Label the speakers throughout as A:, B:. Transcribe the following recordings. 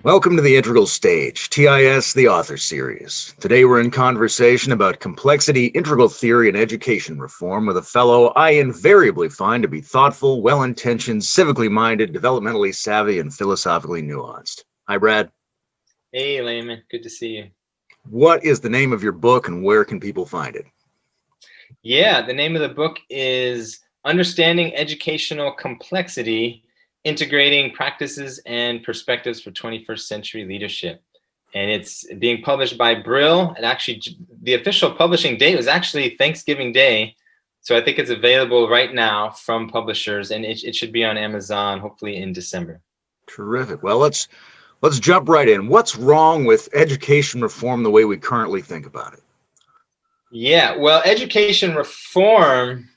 A: Welcome to the Integral Stage, TIS, the Author Series. Today we're in conversation about complexity, integral theory, and education reform with a fellow I invariably find to be thoughtful, well-intentioned, civically minded, developmentally savvy, and philosophically nuanced. Hi, Brad.
B: Hey, Layman. Good to see you.
A: What is the name of your book and where can people find it?
B: Yeah, the name of the book is Understanding Educational Complexity, Integrating Practices and Perspectives for 21st Century Leadership. And it's being published by Brill. And actually, the official publishing date was actually Thanksgiving Day. So I think it's available right now from publishers, and it should be on Amazon, hopefully in December.
A: Terrific. Well, let's jump right in. What's wrong with education reform the way we currently think about it?
B: Yeah, well, education reform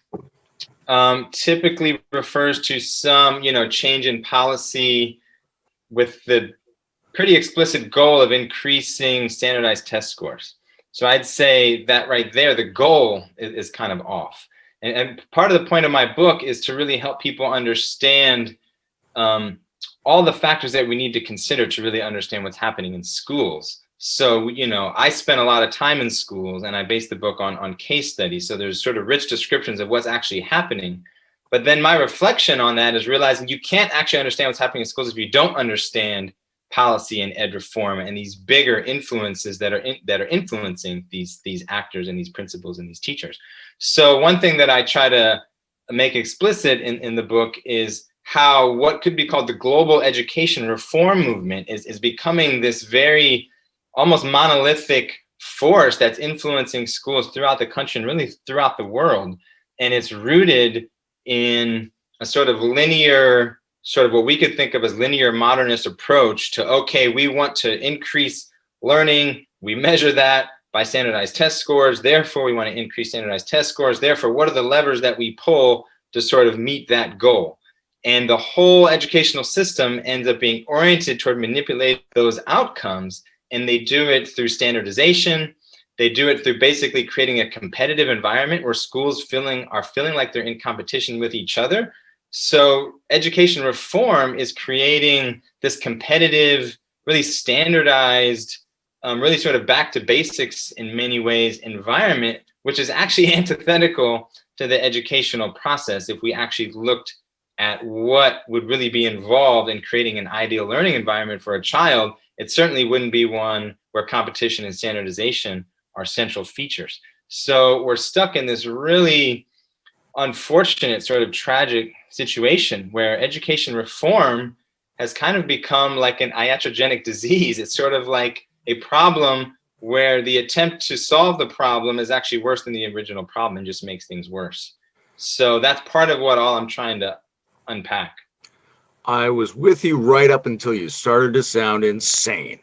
B: typically refers to some, change in policy with the pretty explicit goal of increasing standardized test scores. So I'd say that right there, the goal is kind of off. And part of the point of my book is to really help people understand all the factors that we need to consider to really understand what's happening in schools. So, I spent a lot of time in schools and I based the book on case studies. So there's sort of rich descriptions of what's actually happening. But then my reflection on that is realizing you can't actually understand what's happening in schools if you don't understand policy and ed reform and these bigger influences that are influencing these actors and these principals and these teachers. So one thing that I try to make explicit in the book is how what could be called the global education reform movement is becoming this very almost monolithic force that's influencing schools throughout the country and really throughout the world. And it's rooted in a sort of linear, sort of what we could think of as linear modernist approach to, okay, we want to increase learning. We measure that by standardized test scores. Therefore, we want to increase standardized test scores. Therefore, what are the levers that we pull to sort of meet that goal? And the whole educational system ends up being oriented toward manipulating those outcomes. And they do it through standardization. They do it through basically creating a competitive environment where schools are feeling like they're in competition with each other. So education reform is creating this competitive, really standardized, really sort of back to basics in many ways environment, which is actually antithetical to the educational process. If we actually looked at what would really be involved in creating an ideal learning environment for a child, it certainly wouldn't be one where competition and standardization are central features. So we're stuck in this really unfortunate, sort of tragic situation where education reform has kind of become like an iatrogenic disease. It's sort of like a problem where the attempt to solve the problem is actually worse than the original problem and just makes things worse. So that's part of what all I'm trying to unpack.
A: I was with you right up until you started to sound insane.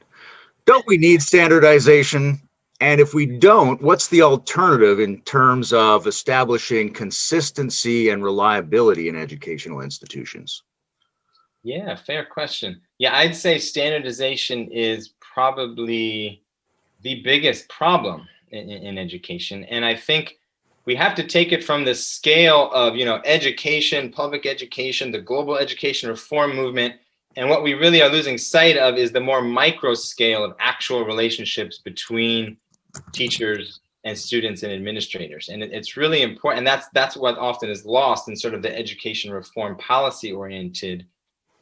A: Don't we need standardization? And if we don't, what's the alternative in terms of establishing consistency and reliability in educational institutions?
B: Yeah, fair question. Yeah, I'd say standardization is probably the biggest problem in education. And I think we have to take it from the scale of, education, public education, the global education reform movement. And what we really are losing sight of is the more micro scale of actual relationships between teachers and students and administrators. And it's really important. And that's what often is lost in sort of the education reform policy oriented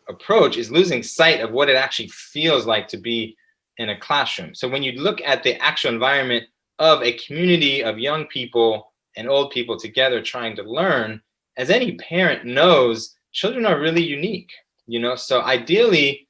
B: approach, is losing sight of what it actually feels like to be in a classroom. So when you look at the actual environment of a community of young people and old people together trying to learn, as any parent knows, children are really unique, so ideally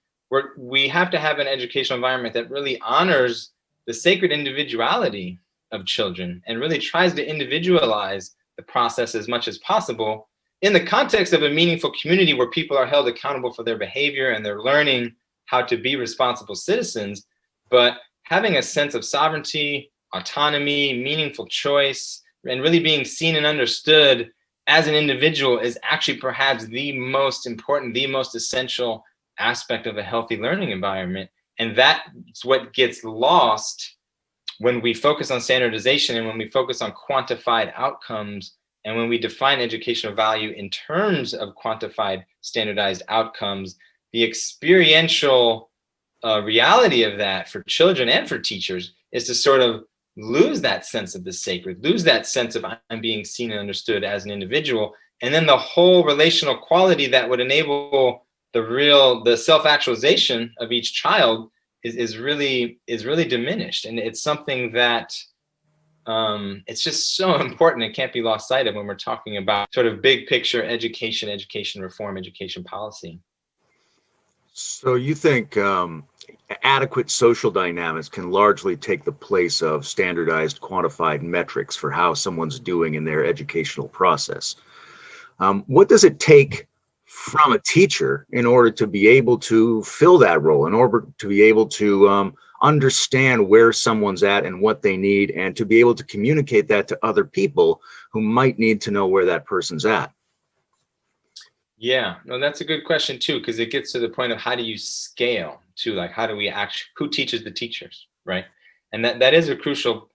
B: we have to have an educational environment that really honors the sacred individuality of children and really tries to individualize the process as much as possible in the context of a meaningful community where people are held accountable for their behavior and they're learning how to be responsible citizens, but having a sense of sovereignty, autonomy, meaningful choice, and really being seen and understood as an individual is actually perhaps the most important, the most essential aspect of a healthy learning environment. And that's what gets lost when we focus on standardization and when we focus on quantified outcomes and when we define educational value in terms of quantified standardized outcomes. The experiential reality of that for children and for teachers is to sort of lose that sense of the sacred, lose that sense of I'm being seen and understood as an individual. And then the whole relational quality that would enable the self-actualization of each child is really diminished. And it's something that it's just so important and can't be lost sight of when we're talking about sort of big picture education, education reform, education policy.
A: So you think adequate social dynamics can largely take the place of standardized quantified metrics for how someone's doing in their educational process. What does it take from a teacher in order to be able to fill that role, in order to be able to understand where someone's at and what they need, and to be able to communicate that to other people who might need to know where that person's at?
B: Yeah, no, that's a good question too, because it gets to the point of how do you scale to, like, how do we actually, who teaches the teachers, right? And that is a crucial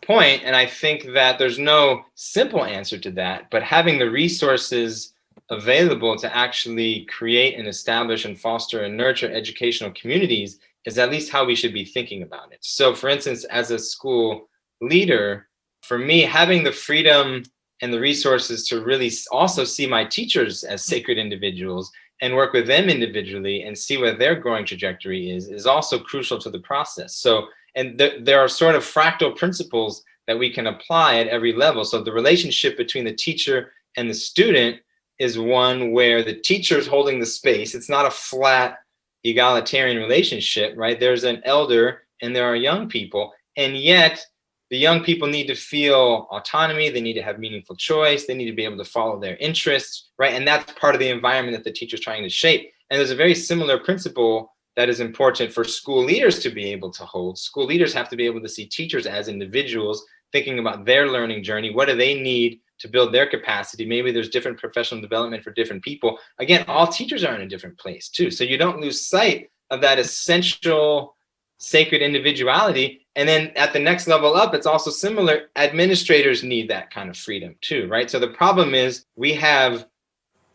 B: point. And I think that there's no simple answer to that, but having the resources available to actually create and establish and foster and nurture educational communities is at least how we should be thinking about it. So for instance, as a school leader, for me, having the freedom and the resources to really also see my teachers as sacred individuals and work with them individually and see what their growing trajectory is also crucial to the process. So, and there are sort of fractal principles that we can apply at every level. So the relationship between the teacher and the student is one where the teacher is holding the space. It's not a flat egalitarian relationship, right? There's an elder and there are young people, and yet the young people need to feel autonomy. They need to have meaningful choice. They need to be able to follow their interests, right? And that's part of the environment that the teacher's trying to shape. And there's a very similar principle that is important for school leaders to be able to hold. School leaders have to be able to see teachers as individuals thinking about their learning journey. What do they need to build their capacity? Maybe there's different professional development for different people. Again, all teachers are in a different place too. So you don't lose sight of that essential sacred individuality. And then at the next level up, it's also similar. Administrators need that kind of freedom too, right? So the problem is we have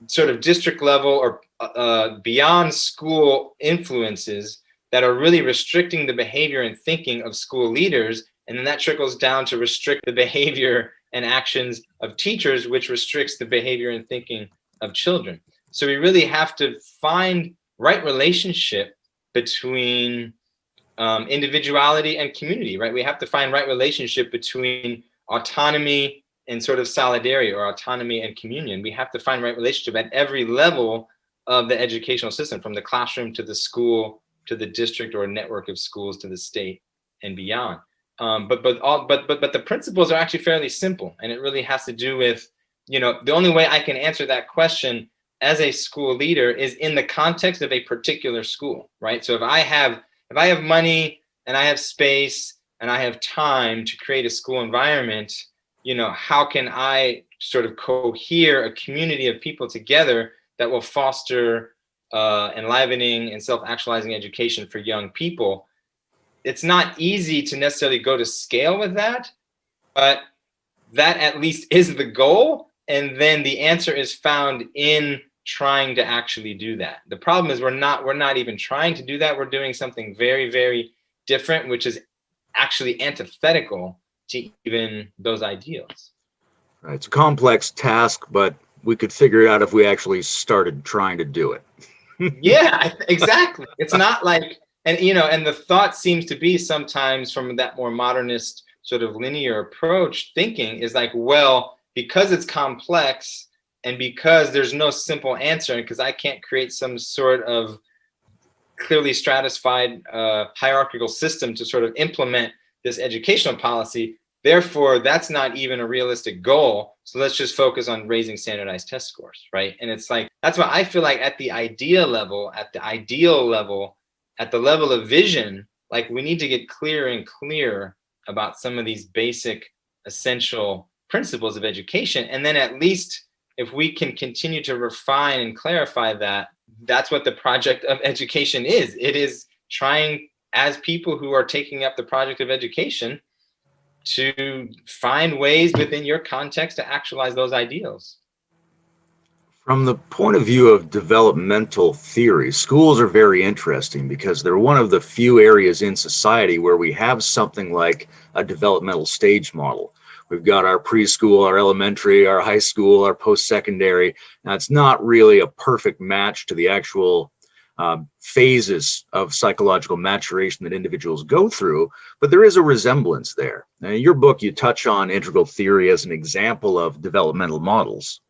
B: sort of district level or beyond school influences that are really restricting the behavior and thinking of school leaders. And then that trickles down to restrict the behavior and actions of teachers, which restricts the behavior and thinking of children. So we really have to find right relationship between individuality and community, right? We have to find right relationship between autonomy and sort of solidarity, or autonomy and communion. We have to find right relationship at every level of the educational system, from the classroom to the school, to the district or network of schools, to the state and beyond. But the principles are actually fairly simple, and it really has to do with, the only way I can answer that question as a school leader is in the context of a particular school, right? So if I have money and I have space and I have time to create a school environment, how can I sort of cohere a community of people together that will foster enlivening and self-actualizing education for young people? It's not easy to necessarily go to scale with that, but that at least is the goal. And then the answer is found in trying to actually do that. The problem is we're not even trying to do that. We're doing something very, very different, which is actually antithetical to even those ideals.
A: Right. It's a complex task, but we could figure it out if we actually started trying to do it.
B: Yeah, exactly. It's not like, and the thought seems to be sometimes from that more modernist sort of linear approach thinking is like, well, because it's complex and because there's no simple answer, and because I can't create some sort of clearly stratified hierarchical system to sort of implement this educational policy, therefore that's not even a realistic goal. So let's just focus on raising standardized test scores, right? And it's like, that's why I feel like at the idea level, at the ideal level, at the level of vision, like we need to get clearer and clearer about some of these basic essential principles of education. And then at least if we can continue to refine and clarify that, that's what the project of education is. It is trying, as people who are taking up the project of education, to find ways within your context to actualize those ideals.
A: From the point of view of developmental theory, schools are very interesting because they're one of the few areas in society where we have something like a developmental stage model. We've got our preschool, our elementary, our high school, our post-secondary. Now, it's not really a perfect match to the actual phases of psychological maturation that individuals go through, but there is a resemblance there. Now, in your book, you touch on integral theory as an example of developmental models.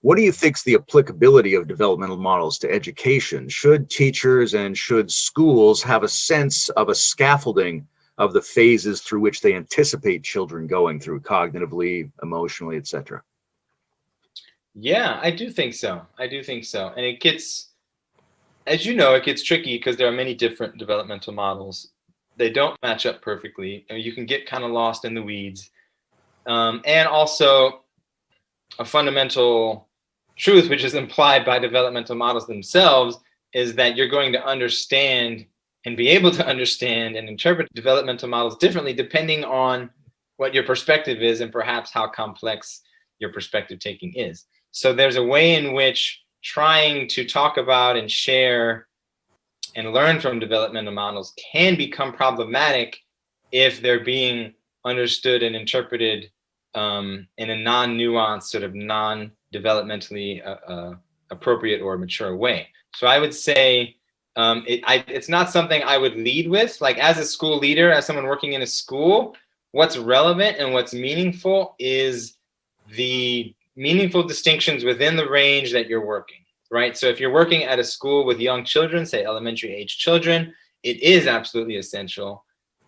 A: What do you think is the applicability of developmental models to education? Should teachers and should schools have a sense of a scaffolding of the phases through which they anticipate children going through cognitively, emotionally, etc.?
B: Yeah, I do think so. I do think so. And it gets, as you know, it gets tricky because there are many different developmental models. They don't match up perfectly. And you can get kind of lost in the weeds. And also, a fundamental truth, which is implied by developmental models themselves, is that you're going to understand and be able to understand and interpret developmental models differently depending on what your perspective is and perhaps how complex your perspective taking is. So there's a way in which trying to talk about and share and learn from developmental models can become problematic if they're being understood and interpreted in a non-nuanced, sort of non-developmentally appropriate or mature way. So I would say it's not something I would lead with. Like, as a school leader, as someone working in a school, what's relevant and what's meaningful is the meaningful distinctions within the range that you're working, right? So if you're working at a school with young children, say elementary age children, it is absolutely essential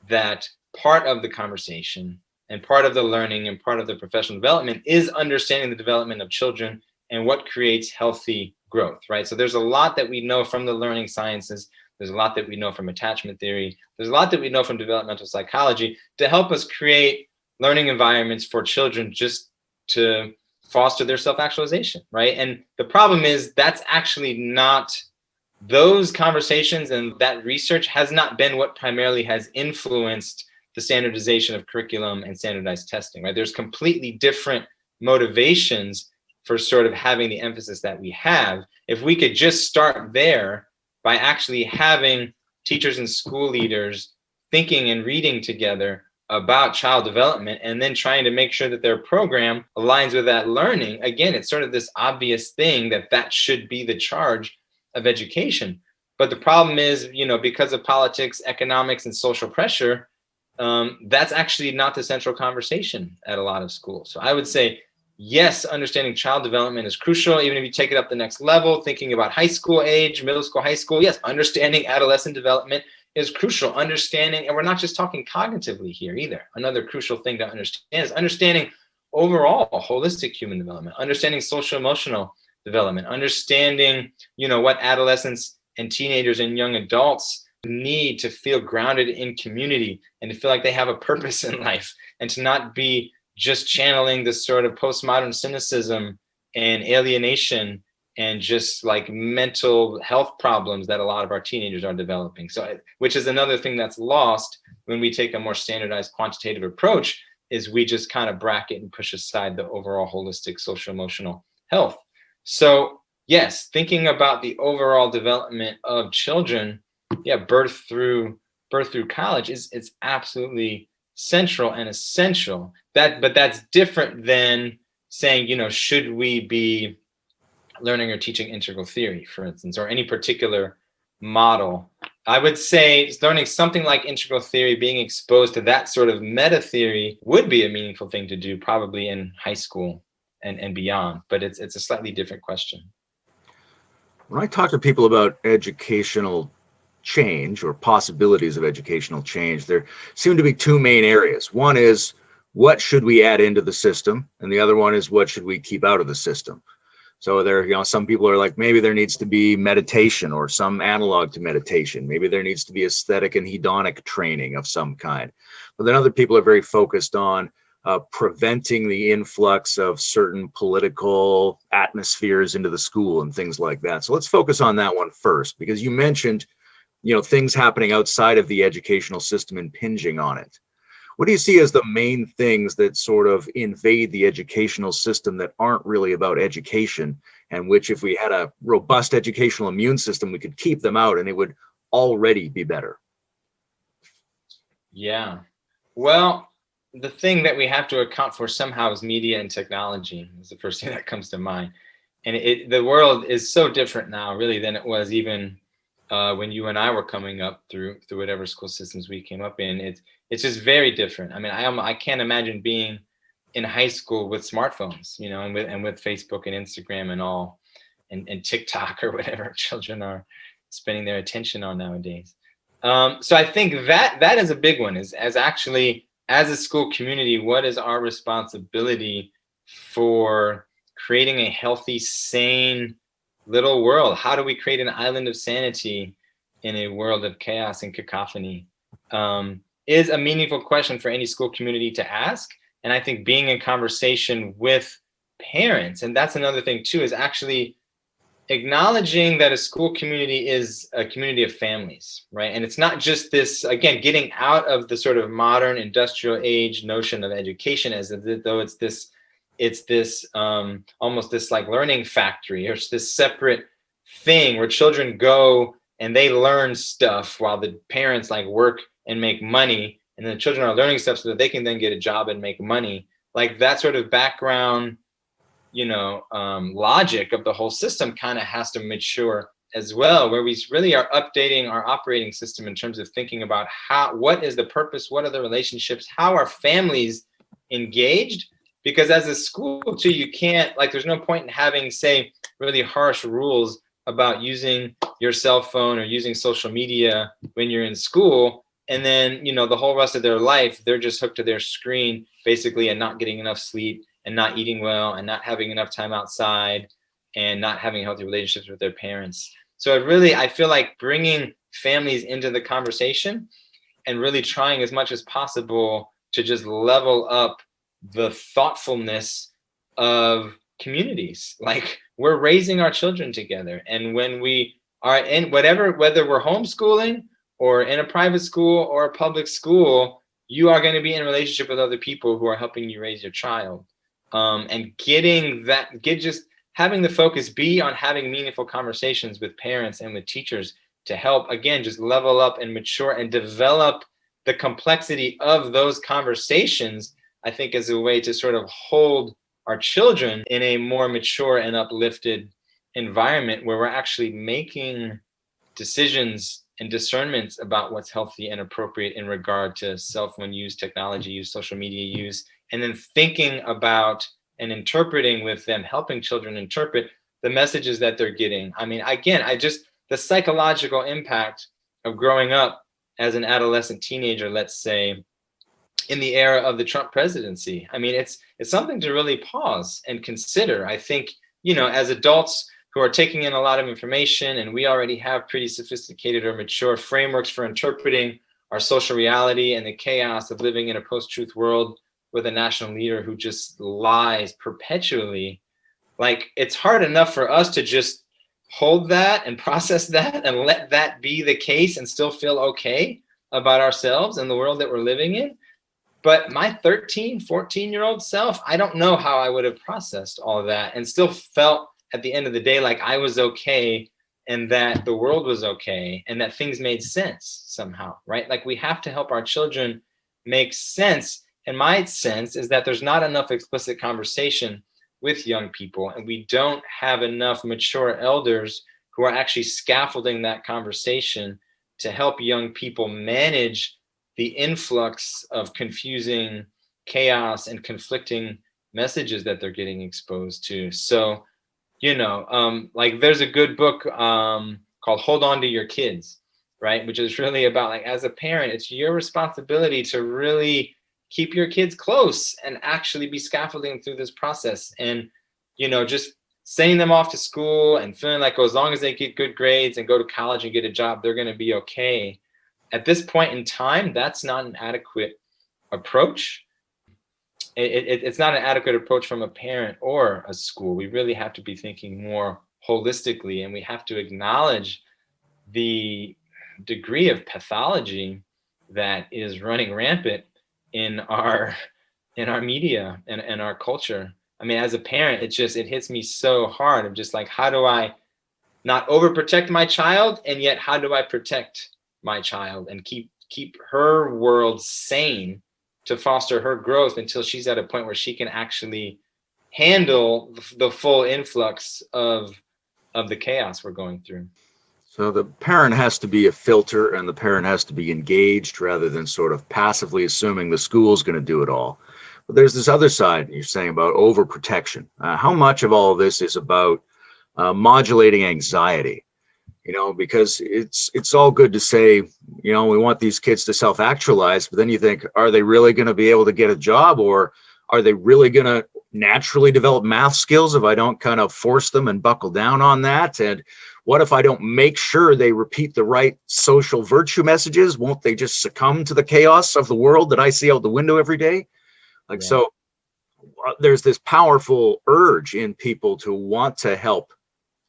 B: that part of the conversation and part of the learning and part of the professional development is understanding the development of children and what creates healthy growth, right? So there's a lot that we know from the learning sciences. There's a lot that we know from attachment theory. There's a lot that we know from developmental psychology to help us create learning environments for children just to foster their self-actualization, right? And the problem is that's actually not, those conversations and that research has not been what primarily has influenced the standardization of curriculum and standardized testing, right? There's completely different motivations for sort of having the emphasis that we have. If we could just start there by actually having teachers and school leaders thinking and reading together about child development and then trying to make sure that their program aligns with that learning, again, it's sort of this obvious thing that should be the charge of education. But the problem is, because of politics, economics, and social pressure, that's actually not the central conversation at a lot of schools. So I would say, yes, understanding child development is crucial. Even if you take it up the next level, thinking about high school age, middle school, high school, yes, understanding adolescent development is crucial. Understanding, and we're not just talking cognitively here either. Another crucial thing to understand is understanding overall holistic human development, understanding social emotional development, understanding, what adolescents and teenagers and young adults need to feel grounded in community and to feel like they have a purpose in life, and to not be just channeling this sort of postmodern cynicism and alienation and just like mental health problems that a lot of our teenagers are developing. So, which is another thing that's lost when we take a more standardized quantitative approach, is we just kind of bracket and push aside the overall holistic social emotional health. So yes, thinking about the overall development of children, birth through college is absolutely central and essential. But that's different than saying, should we be learning or teaching integral theory, for instance, or any particular model. I would say learning something like integral theory, being exposed to that sort of meta theory would be a meaningful thing to do, probably in high school and beyond. But it's a slightly different question.
A: When I talk to people about educational change or possibilities of educational change, there seem to be two main areas. One is, what should we add into the system? And the other one is, what should we keep out of the system? So there, some people are like, maybe there needs to be meditation or some analog to meditation. Maybe there needs to be aesthetic and hedonic training of some kind. But then other people are very focused on preventing the influx of certain political atmospheres into the school and things like that. So let's focus on that one first, because you mentioned, things happening outside of the educational system impinging on it. What do you see as the main things that sort of invade the educational system that aren't really about education, and which, if we had a robust educational immune system, we could keep them out and it would already be better?
B: Yeah. Well, the thing that we have to account for somehow is media and technology. Is the first thing that comes to mind. And the world is so different now, really, than it was even when you and I were coming up through whatever school systems we came up in. It's just very different. I mean, I can't imagine being in high school with smartphones, and with Facebook and Instagram and all, and TikTok or whatever children are spending their attention on nowadays. So I think that is a big one. Is as actually as a school community, what is our responsibility for creating a healthy, sane little world? How do we create an island of sanity in a world of chaos and cacophony? Is a meaningful question for any school community to ask. And I think being in conversation with parents, and that's another thing too, is actually acknowledging that a school community is a community of families, right? And it's not just this, again, getting out of the sort of modern industrial age notion of education as though it's this almost this like learning factory, or it's this separate thing where children go and they learn stuff while the parents like work and make money, and then the children are learning stuff so that they can then get a job and make money. Like that sort of background logic of the whole system kind of has to mature as well, where we really are updating our operating system in terms of thinking about what is the purpose, what are the relationships, how are families engaged? Because as a school too, you can't, like, there's no point in having, say, really harsh rules about using your cell phone or using social media when you're in school, and then the whole rest of their life they're just hooked to their screen basically, and not getting enough sleep, and not eating well, and not having enough time outside, and not having healthy relationships with their parents. So I feel like bringing families into the conversation and really trying as much as possible to just level up the thoughtfulness of communities. Like, we're raising our children together. And when we are in whether we're homeschooling or in a private school or a public school, you are going to be in a relationship with other people who are helping you raise your child. And just having the focus be on having meaningful conversations with parents and with teachers to help, again, just level up and mature and develop the complexity of those conversations, I think, is a way to sort of hold our children in a more mature and uplifted environment where we're actually making decisions and discernments about what's healthy and appropriate in regard to cell phone use, technology use, social media use, and then thinking about and interpreting with them, helping children interpret the messages that they're getting. I mean, again, the psychological impact of growing up as an adolescent teenager, let's say, in the era of the Trump presidency. I mean, it's something to really pause and consider. I think, as adults who are taking in a lot of information, and we already have pretty sophisticated or mature frameworks for interpreting our social reality and the chaos of living in a post-truth world with a national leader who just lies perpetually. Like, it's hard enough for us to just hold that and process that and let that be the case and still feel okay about ourselves and the world that we're living in. But my 13, 14-year-old self, I don't know how I would have processed all of that and still felt at the end of the day like I was okay, and that the world was okay, and that things made sense somehow, right? Like, we have to help our children make sense. And my sense is that there's not enough explicit conversation with young people, and we don't have enough mature elders who are actually scaffolding that conversation to help young people manage the influx of confusing chaos and conflicting messages that they're getting exposed to. So, like, there's a good book called Hold On to Your Kids, right? Which is really about, like, as a parent, it's your responsibility to really keep your kids close and actually be scaffolding through this process. And, just sending them off to school and feeling like, as long as they get good grades and go to college and get a job, they're going to be okay. At this point in time, that's not an adequate approach. It's not an adequate approach from a parent or a school. We really have to be thinking more holistically, and we have to acknowledge the degree of pathology that is running rampant in our media and our culture. I mean, as a parent, it hits me so hard. I'm just like, how do I not overprotect my child, and yet how do I protect my child and keep her world sane to foster her growth until she's at a point where she can actually handle the full influx of the chaos we're going through.
A: So the parent has to be a filter, and the parent has to be engaged rather than sort of passively assuming the school's going to do it all. But there's this other side you're saying about overprotection. How much of all of this is about modulating anxiety? Because it's all good to say, we want these kids to self-actualize, but then you think, are they really going to be able to get a job, or are they really going to naturally develop math skills if I don't kind of force them and buckle down on that? And what if I don't make sure they repeat the right social virtue messages? Won't they just succumb to the chaos of the world that I see out the window every day?
B: Yeah.
A: So there's this powerful urge in people to want to help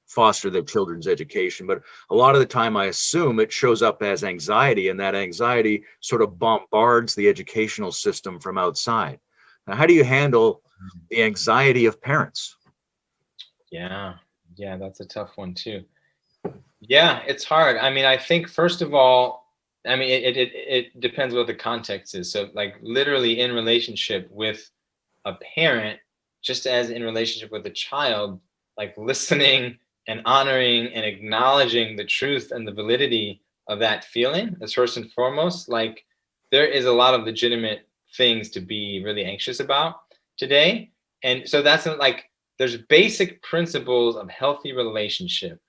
A: foster their children's education, but a lot of the time I assume it shows up as anxiety, and that anxiety sort of bombards the educational system from outside. Now, how do you handle the anxiety of parents?
B: Yeah, that's a tough one too. Yeah, it's hard. I mean, I think first of all, I mean, it depends what the context is. So like literally in relationship with a parent, just as in relationship with a child, like listening and honoring and acknowledging the truth and the validity of that feeling is first and foremost. Like there is a lot of legitimate things to be really anxious about today. And so that's like, there's basic principles of healthy relationship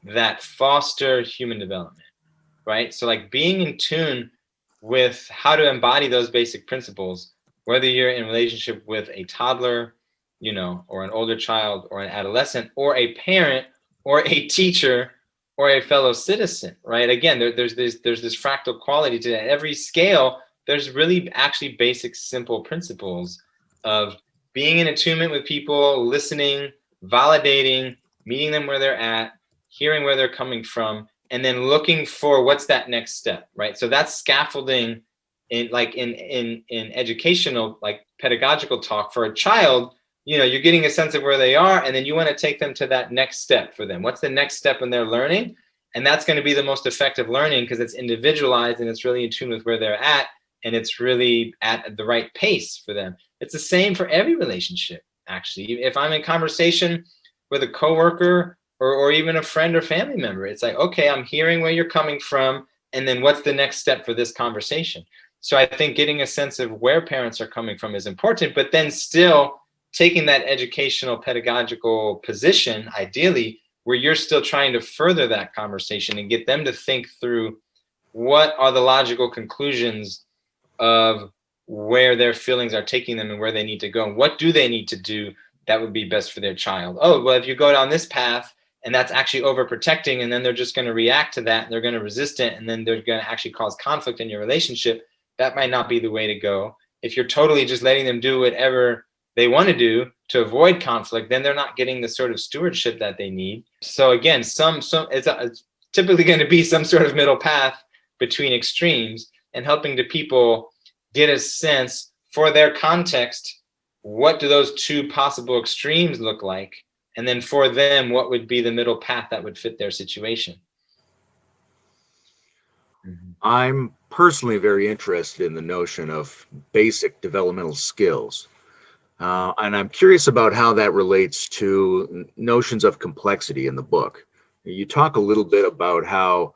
B: that foster human development, right? So like being in tune with how to embody those basic principles, whether you're in relationship with a toddler, or an older child or an adolescent or a parent or a teacher or a fellow citizen, right? Again, there's this fractal quality to that. Every scale, there's really actually basic, simple principles of being in attunement with people, listening, validating, meeting them where they're at, hearing where they're coming from, and then looking for what's that next step, right? So that's scaffolding in educational, like pedagogical talk for a child. You're getting a sense of where they are, and then you want to take them to that next step for them. What's the next step in their learning? And that's going to be the most effective learning because it's individualized and it's really in tune with where they're at, and it's really at the right pace for them. It's the same for every relationship, actually. If I'm in conversation with a coworker or even a friend or family member, it's like, okay, I'm hearing where you're coming from, and then what's the next step for this conversation? So I think getting a sense of where parents are coming from is important, but then still taking that educational pedagogical position, ideally, where you're still trying to further that conversation and get them to think through what are the logical conclusions of where their feelings are taking them and where they need to go. And what do they need to do that would be best for their child? Oh, well, if you go down this path and that's actually overprotecting, and then they're just going to react to that and they're going to resist it, and then they're going to actually cause conflict in your relationship, that might not be the way to go. If you're totally just letting them do whatever they want to do to avoid conflict, then they're not getting the sort of stewardship that they need. So again, it's typically going to be some sort of middle path between extremes, and helping the people get a sense for their context, what do those two possible extremes look like? And then for them, what would be the middle path that would fit their situation?
A: I'm personally very interested in the notion of basic developmental skills. And I'm curious about how that relates to notions of complexity in the book. You talk a little bit about how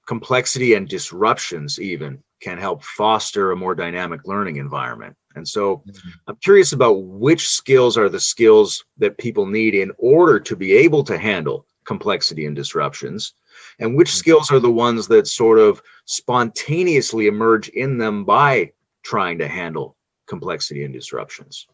A: complexity and disruptions even can help foster a more dynamic learning environment. And so I'm curious about which skills are the skills that people need in order to be able to handle complexity and disruptions, and which skills are the ones that sort of spontaneously emerge in them by trying to handle complexity and disruptions.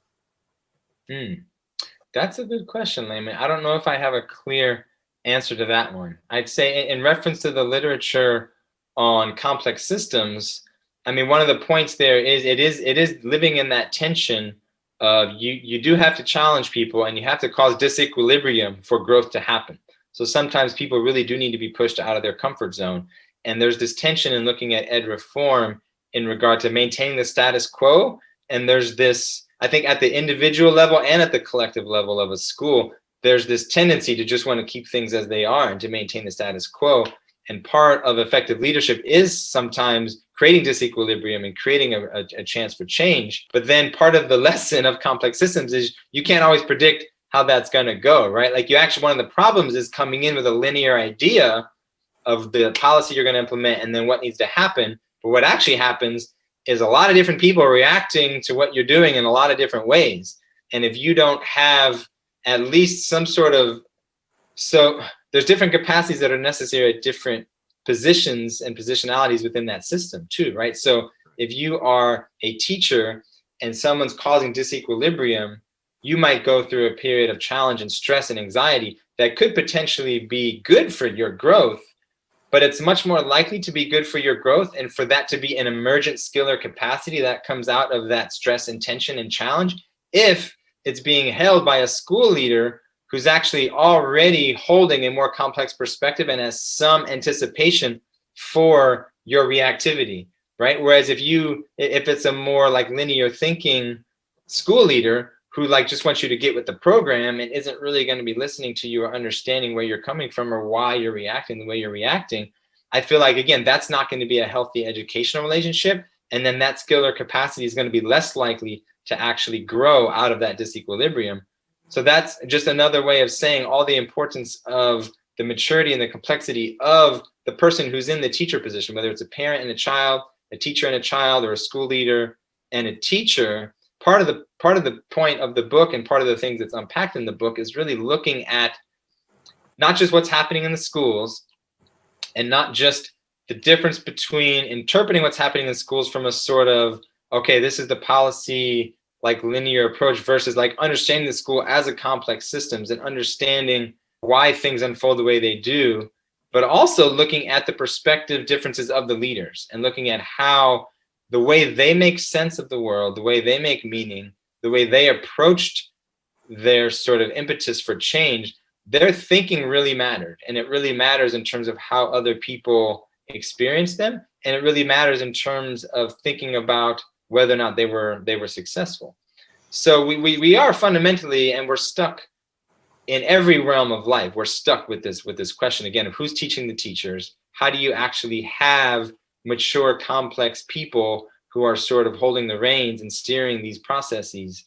B: That's a good question, Layman. I don't know if I have a clear answer to that one. I'd say in reference to the literature on complex systems, I mean, one of the points there is it is living in that tension of you do have to challenge people and you have to cause disequilibrium for growth to happen. So sometimes people really do need to be pushed out of their comfort zone. And there's this tension in looking at ed reform in regard to maintaining the status quo. And there's this, I think at the individual level and at the collective level of a school, there's this tendency to just want to keep things as they are and to maintain the status quo. And part of effective leadership is sometimes creating disequilibrium and creating a chance for change. But then part of the lesson of complex systems is you can't always predict how that's going to go, right? Like, you actually, one of the problems is coming in with a linear idea of the policy you're going to implement and then what needs to happen. But what actually happens is a lot of different people are reacting to what you're doing in a lot of different ways. And if you don't have at least some sort of, so there's different capacities that are necessary at different positions and positionalities within that system too, right? So if you are a teacher and someone's causing disequilibrium, you might go through a period of challenge and stress and anxiety that could potentially be good for your growth, but it's much more likely to be good for your growth and for that to be an emergent skill or capacity that comes out of that stress and tension and challenge if it's being held by a school leader who's actually already holding a more complex perspective and has some anticipation for your reactivity, right? Whereas if it's a more like linear thinking school leader who like just wants you to get with the program and isn't really going to be listening to you or understanding where you're coming from or why you're reacting the way you're reacting, I feel like, again, that's not going to be a healthy educational relationship. And then that skill or capacity is going to be less likely to actually grow out of that disequilibrium. So that's just another way of saying all the importance of the maturity and the complexity of the person who's in the teacher position, whether it's a parent and a child, a teacher and a child, or a school leader and a teacher. Part of the point of the book and part of the things that's unpacked in the book is really looking at not just what's happening in the schools and not just the difference between interpreting what's happening in schools from a sort of, okay, this is the policy like linear approach versus like understanding the school as a complex systems and understanding why things unfold the way they do, but also looking at the perspective differences of the leaders and looking at how the way they make sense of the world, the way they make meaning, the way they approached their sort of impetus for change, their thinking really mattered. And it really matters in terms of how other people experience them. And it really matters in terms of thinking about whether or not they were successful. So we are fundamentally, and we're stuck in every realm of life. We're stuck with this question again of who's teaching the teachers. How do you actually have mature, complex people who are sort of holding the reins and steering these processes?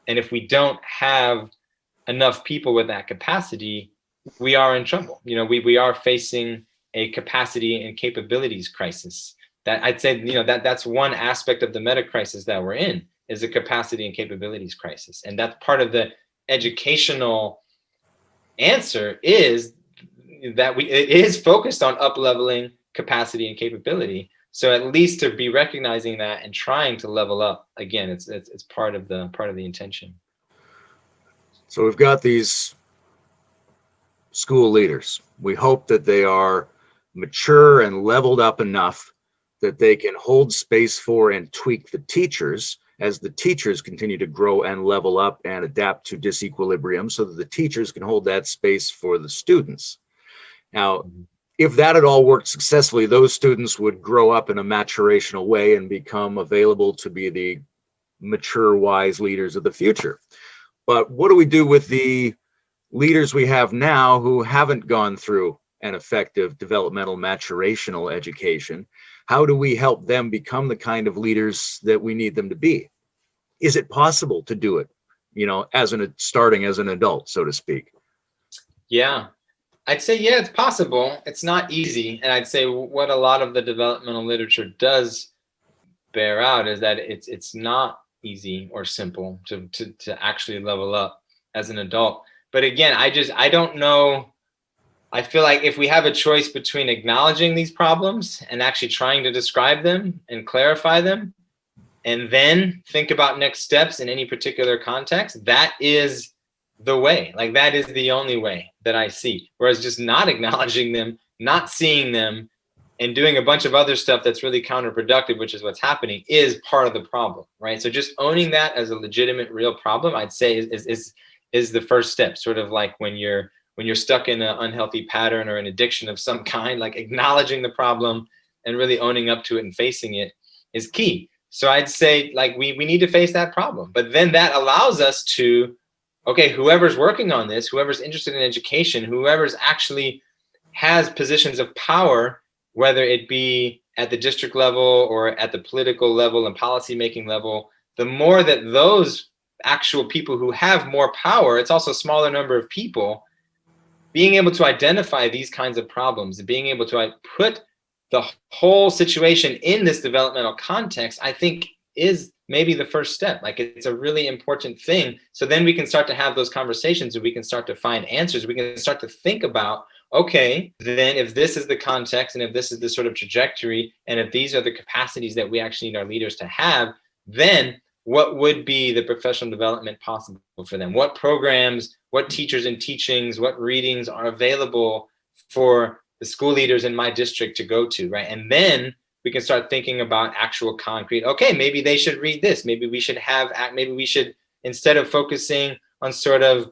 B: And if we don't have enough people with that capacity, we are in trouble. You know, we are facing a capacity and capabilities crisis. That I'd say, you know, that's one aspect of the meta crisis that we're in, is a capacity and capabilities crisis. And that's part of the educational answer, is that it is focused on up-leveling capacity and capability. So at least to be recognizing that and trying to level up, again, it's part of the intention.
A: So we've got these school leaders. We hope that they are mature and leveled up enough that they can hold space for and tweak the teachers as the teachers continue to grow and level up and adapt to disequilibrium, so that the teachers can hold that space for the students. Now, if that had all worked successfully, those students would grow up in a maturational way and become available to be the mature, wise leaders of the future. But what do we do with the leaders we have now who haven't gone through an effective developmental maturational education? How do we help them become the kind of leaders that we need them to be? Is it possible to do it, you know, starting as an adult, so to speak?
B: Yeah, I'd say, yeah, it's possible. It's not easy. And I'd say what a lot of the developmental literature does bear out is that it's not easy or simple to actually level up as an adult. But again, I don't know. I feel like if we have a choice between acknowledging these problems and actually trying to describe them and clarify them, and then think about next steps in any particular context, that is the way. Like, that is the only way that I see. Whereas just not acknowledging them, not seeing them, and doing a bunch of other stuff that's really counterproductive, which is what's happening, is part of the problem, right? So just owning that as a legitimate, real problem, I'd say is the first step. Sort of like when you're stuck in an unhealthy pattern or an addiction of some kind, like acknowledging the problem and really owning up to it and facing it is key. So I'd say like we need to face that problem, but then that allows us to, okay, whoever's working on this, whoever's interested in education, whoever's actually has positions of power, whether it be at the district level or at the political level and policy making level, the more that those actual people who have more power, it's also a smaller number of people, being able to identify these kinds of problems and being able to put the whole situation in this developmental context, I think is maybe the first step. Like it's a really important thing. So then we can start to have those conversations and we can start to find answers. We can start to think about, okay, then if this is the context and if this is the sort of trajectory and if these are the capacities that we actually need our leaders to have, then what would be the professional development possible for them? What programs, what teachers and teachings, what readings are available for the school leaders in my district to go to, right? And then we can start thinking about actual concrete, okay, maybe they should read this. Maybe we should instead of focusing on sort of,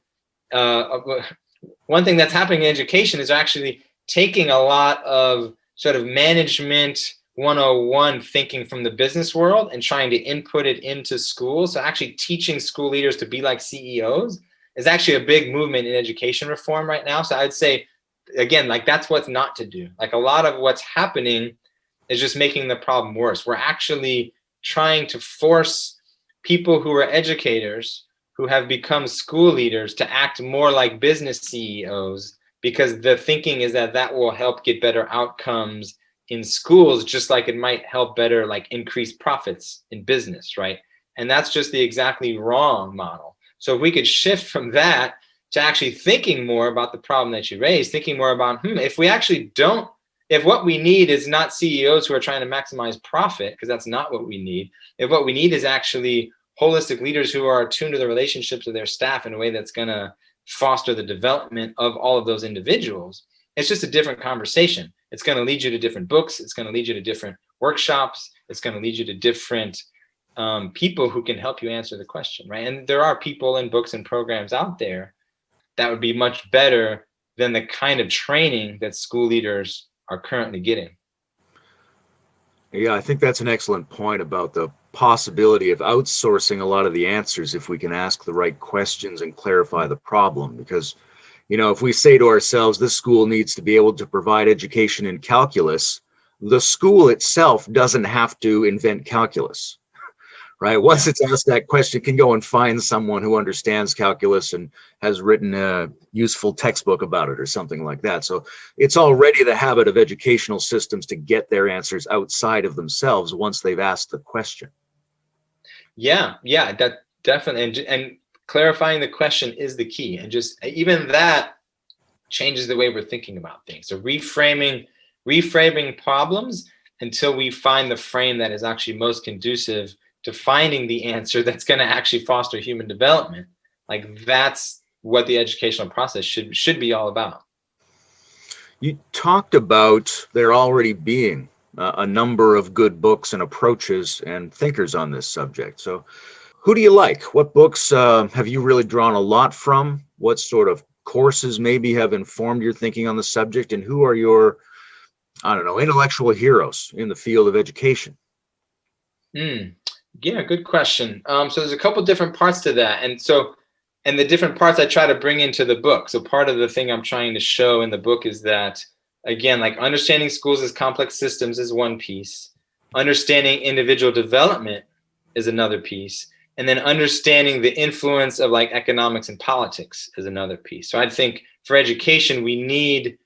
B: one thing that's happening in education is actually taking a lot of sort of management 101 thinking from the business world and trying to input it into schools. So actually teaching school leaders to be like CEOs is actually a big movement in education reform right now. So I'd say, again, like that's what's not to do. Like a lot of what's happening is just making the problem worse. We're actually trying to force people who are educators who have become school leaders to act more like business CEOs, because the thinking is that that will help get better outcomes in schools, just like it might help better like increase profits in business, right? And that's just the exactly wrong model. So if we could shift from that to actually thinking more about the problem that you raised, thinking more about, if what we need is not CEOs who are trying to maximize profit, because that's not what we need. If what we need is actually holistic leaders who are attuned to the relationships of their staff in a way that's going to foster the development of all of those individuals, it's just a different conversation. It's going to lead you to different books. It's going to lead you to different workshops. It's going to lead you to different people who can help you answer the question, right? And there are people and books and programs out there that would be much better than the kind of training that school leaders are currently getting.
A: Yeah, I think that's an excellent point about the possibility of outsourcing a lot of the answers if we can ask the right questions and clarify the problem. Because, if we say to ourselves, this school needs to be able to provide education in calculus, the school itself doesn't have to invent calculus, right? Once it's asked that question, it can go and find someone who understands calculus and has written a useful textbook about it or something like that. So it's already the habit of educational systems to get their answers outside of themselves once they've asked the question.
B: Yeah, that definitely. And clarifying the question is the key. And just even that changes the way we're thinking about things. So reframing problems until we find the frame that is actually most conducive to finding the answer that's going to actually foster human development. Like that's what the educational process should be all about.
A: You talked about there already being a number of good books and approaches and thinkers on this subject. So who do you like? What books have you really drawn a lot from? What sort of courses maybe have informed your thinking on the subject? And who are your, intellectual heroes in the field of education?
B: Yeah, good question. So there's a couple different parts to that. And the different parts I try to bring into the book. So part of the thing I'm trying to show in the book is that, again, like understanding schools as complex systems is one piece. Understanding individual development is another piece. And then understanding the influence of like economics and politics is another piece. So I think for education, we need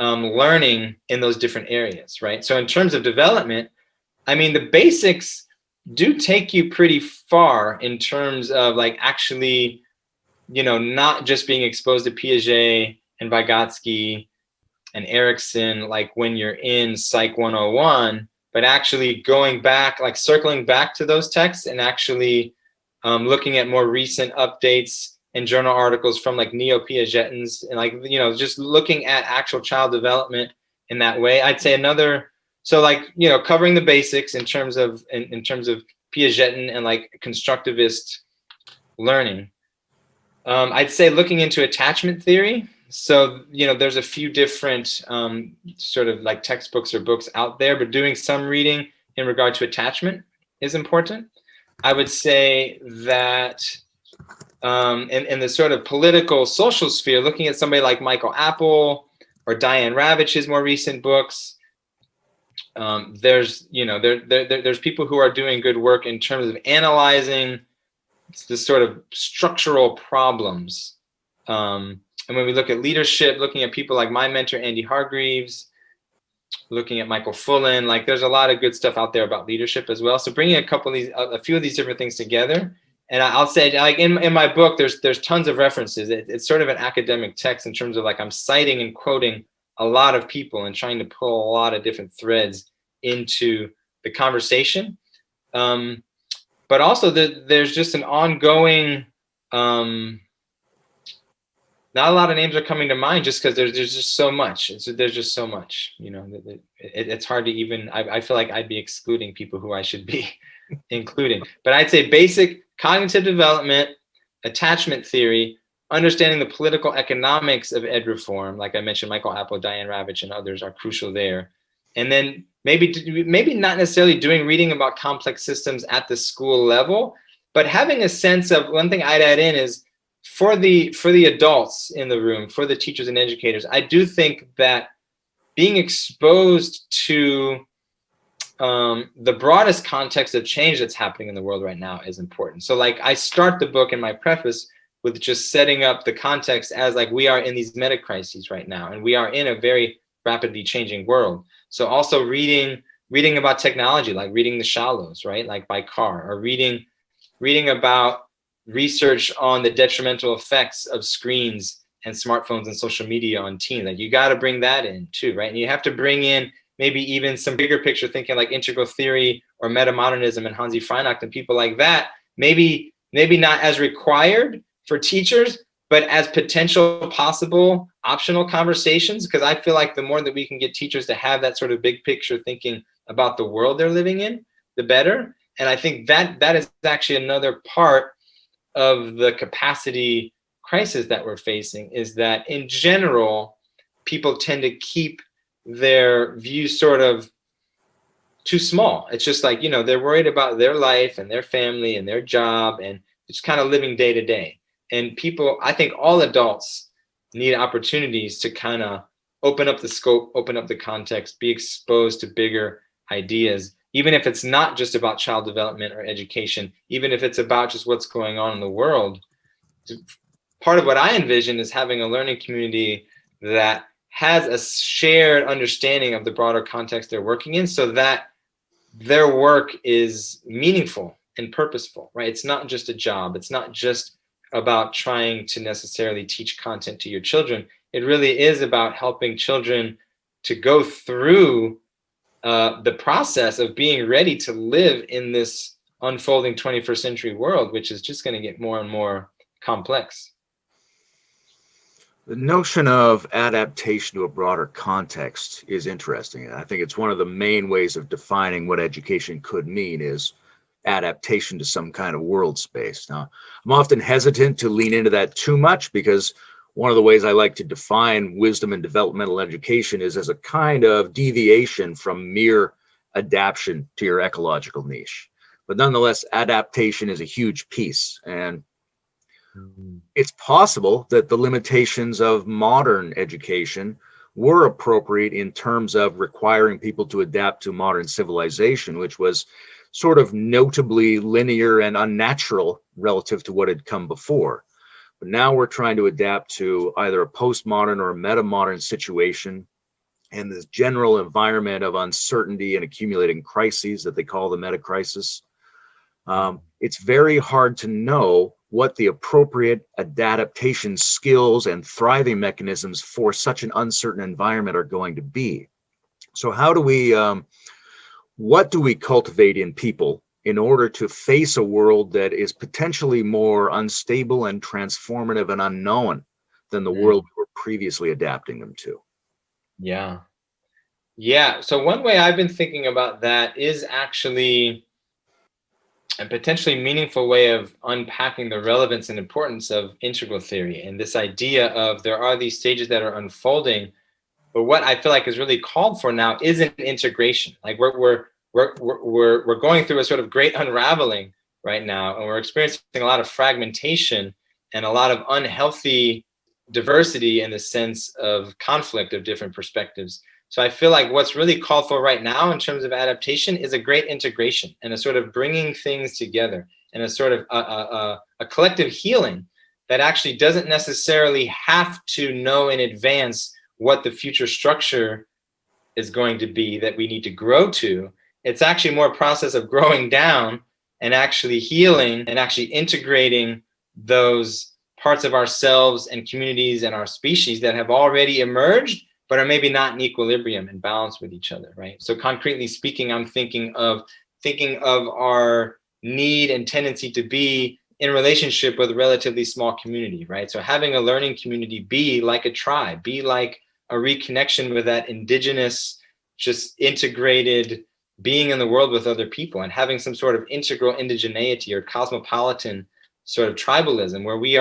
B: learning in those different areas, right? So in terms of development, I mean, the basics do take you pretty far in terms of like actually, not just being exposed to Piaget and Vygotsky and Erickson, like when you're in Psych 101, but actually going back, like circling back to those texts and actually looking at more recent updates and journal articles from like neo-Piagetins and like, just looking at actual child development in that way. I'd say covering the basics in terms of Piagetin and like constructivist learning. I'd say looking into attachment theory. So, there's a few different sort of like textbooks or books out there, but doing some reading in regard to attachment is important. I would say that in the sort of political social sphere, looking at somebody like Michael Apple or Diane Ravitch's more recent books, there's there's people who are doing good work in terms of analyzing the sort of structural problems. And when we look at leadership, looking at people like my mentor, Andy Hargreaves, looking at Michael Fullan, like there's a lot of good stuff out there about leadership as well. So bringing a few of these different things together. And I'll say, like in my book, there's tons of references. It's sort of an academic text in terms of like I'm citing and quoting a lot of people and trying to pull a lot of different threads into the conversation. But also there's just an ongoing, not a lot of names are coming to mind just because there's just so much. There's just so much, it's hard to even, I feel like I'd be excluding people who I should be including. But I'd say basic cognitive development, attachment theory, understanding the political economics of ed reform. Like I mentioned, Michael Apple, Diane Ravitch, and others are crucial there. And then maybe not necessarily reading about complex systems at the school level, but having a sense of, one thing I'd add in is, for the adults in the room, for the teachers and educators, I do think that being exposed to the broadest context of change that's happening in the world right now is important. So like I start the book in my preface with just setting up the context as like we are in these meta crises right now, and we are in a very rapidly changing world. So also reading about technology, like reading The Shallows, right? Like by Carr, or reading about research on the detrimental effects of screens and smartphones and social media on teens. Like you got to bring that in too, right? And you have to bring in maybe even some bigger picture thinking like integral theory or metamodernism and Hansi Freinacht and people like that. Maybe not as required for teachers, but as potential possible optional conversations, because I feel like the more that we can get teachers to have that sort of big picture thinking about the world they're living in, the better. And I think that is actually another part of the capacity crisis that we're facing, is that in general, people tend to keep their views sort of too small. It's just like, they're worried about their life and their family and their job and just kind of living day to day. And people, I think all adults need opportunities to kind of open up the scope, open up the context, be exposed to bigger ideas, even if it's not just about child development or education, even if it's about just what's going on in the world. Part of what I envision is having a learning community that has a shared understanding of the broader context they're working in, so that their work is meaningful and purposeful, right? It's not just a job. It's not just about trying to necessarily teach content to your children. It really is about helping children to go through the process of being ready to live in this unfolding 21st century world, which is just going to get more and more complex.
A: The notion of adaptation to a broader context is interesting. I think it's one of the main ways of defining what education could mean is adaptation to some kind of world space. Now, I'm often hesitant to lean into that too much, because one of the ways I like to define wisdom and developmental education is as a kind of deviation from mere adaptation to your ecological niche. But nonetheless, adaptation is a huge piece. And it's possible that the limitations of modern education were appropriate in terms of requiring people to adapt to modern civilization, which was sort of notably linear and unnatural relative to what had come before. But now we're trying to adapt to either a postmodern or a metamodern situation, and this general environment of uncertainty and accumulating crises that they call the meta crisis. It's very hard to know what the appropriate adaptation skills and thriving mechanisms for such an uncertain environment are going to be. So how do we, what do we cultivate in people in order to face a world that is potentially more unstable and transformative and unknown than the world we were previously adapting them to?
B: Yeah. So one way I've been thinking about that is actually a potentially meaningful way of unpacking the relevance and importance of integral theory, and this idea of there are these stages that are unfolding, but what I feel like is really called for now is an integration. Like we're we're going through a sort of great unraveling right now, and we're experiencing a lot of fragmentation and a lot of unhealthy diversity in the sense of conflict of different perspectives. So I feel like what's really called for right now in terms of adaptation is a great integration and a sort of bringing things together and a sort of a collective healing that actually doesn't necessarily have to know in advance what the future structure is going to be that we need to grow to. It's actually more a process of growing down and actually healing and actually integrating those parts of ourselves and communities and our species that have already emerged, but are maybe not in equilibrium and balance with each other, right? So concretely speaking, I'm thinking of our need and tendency to be in relationship with a relatively small community, right? So having a learning community be like a tribe, be like a reconnection with that indigenous, just integrated being in the world with other people, and having some sort of integral indigeneity or cosmopolitan sort of tribalism where we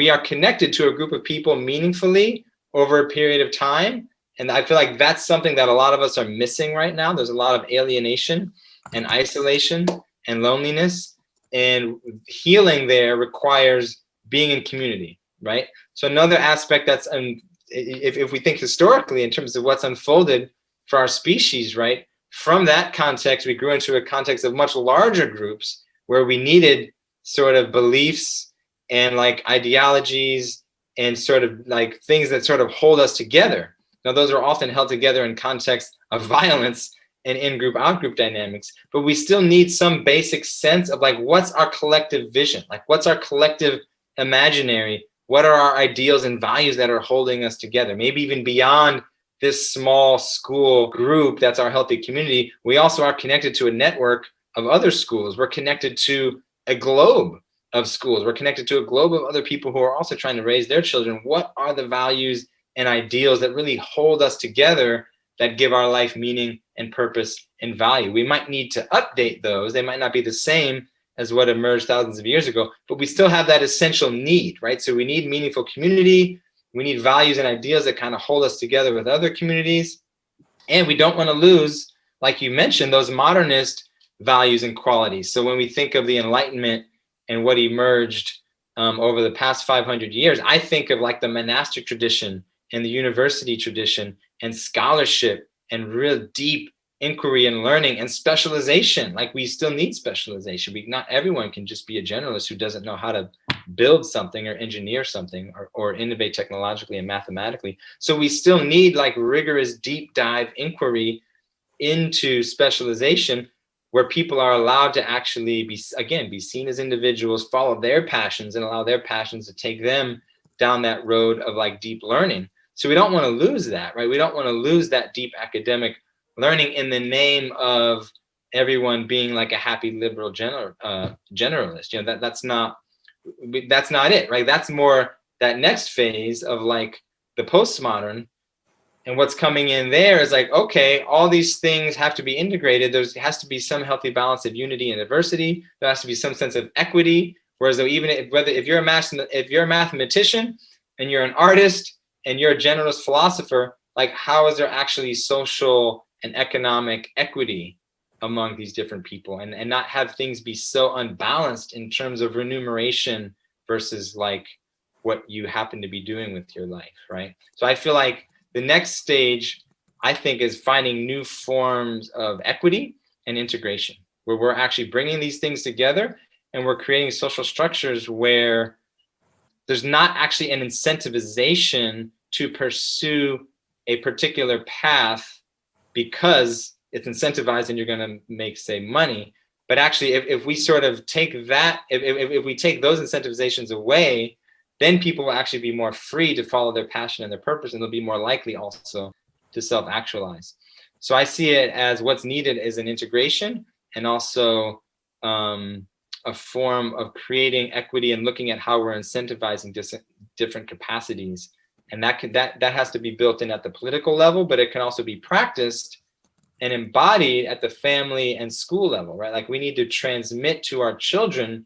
B: are connected to a group of people meaningfully over a period of time. And I feel like that's something that a lot of us are missing right now. There's a lot of alienation and isolation and loneliness, and healing there requires being in community, right? So another aspect that's if we think historically in terms of what's unfolded for our species, right? From that context, we grew into a context of much larger groups where we needed sort of beliefs and like ideologies and sort of like things that sort of hold us together. Now, those are often held together in context of violence and in-group, out-group dynamics, but we still need some basic sense of like, what's our collective vision? Like, what's our collective imaginary? What are our ideals and values that are holding us together? Maybe even beyond this small school group that's our healthy community, we also are connected to a network of other schools. We're connected to a globe of schools. We're connected to a globe of other people who are also trying to raise their children. What are the values and ideals that really hold us together, that give our life meaning and purpose and value? We might need to update those. They might not be the same as what emerged thousands of years ago, but we still have that essential need, right? So we need meaningful community. We need values and ideas that kind of hold us together with other communities. And we don't want to lose, like you mentioned, those modernist values and qualities. So when we think of the Enlightenment and what emerged over the past 500 years, I think of like the monastic tradition and the university tradition and scholarship and real deep inquiry and learning and specialization. Like, we still need specialization. Not everyone can just be a generalist who doesn't know how to build something or engineer something or innovate technologically and mathematically. So we still need like rigorous deep dive inquiry into specialization, where people are allowed to actually be seen as individuals, follow their passions, and allow their passions to take them down that road of like deep learning. So we don't want to lose that, right? We don't want to lose that deep academic learning in the name of everyone being like a happy liberal generalist. You know, that's not it, right? That's more that next phase of like the postmodern. And what's coming in there is like, okay, all these things have to be integrated. There has to be some healthy balance of unity and diversity. There has to be some sense of equity. Whereas though, even if you're a mathematician and you're an artist and you're a generalist philosopher, like, how is there actually social and economic equity among these different people, and not have things be so unbalanced in terms of remuneration versus like what you happen to be doing with your life, right? So I feel like the next stage, I think, is finding new forms of equity and integration, where we're actually bringing these things together and we're creating social structures where there's not actually an incentivization to pursue a particular path because it's incentivized and you're going to make, say, money. But actually, if we sort of take that, if we take those incentivizations away, then people will actually be more free to follow their passion and their purpose, and they'll be more likely also to self-actualize. So I see it as what's needed is an integration and also a form of creating equity and looking at how we're incentivizing different capacities. And that has to be built in at the political level, but it can also be practiced and embodied at the family and school level, right? Like, we need to transmit to our children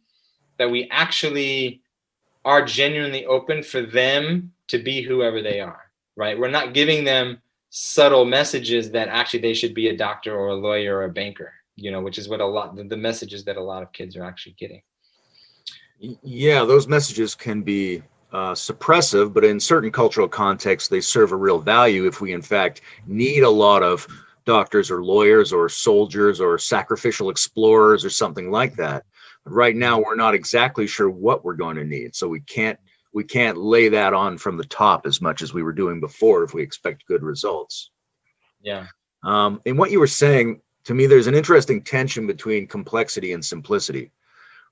B: that we actually are genuinely open for them to be whoever they are, right? We're not giving them subtle messages that actually they should be a doctor or a lawyer or a banker, which is what the messages that a lot of kids are actually getting.
A: Yeah, those messages can be suppressive, but in certain cultural contexts, they serve a real value if we, in fact, need a lot of doctors or lawyers or soldiers or sacrificial explorers or something like that. But right now, we're not exactly sure what we're going to need, so we can't lay that on from the top as much as we were doing before if we expect good results.
B: Yeah.
A: In what you were saying, to me, there's an interesting tension between complexity and simplicity,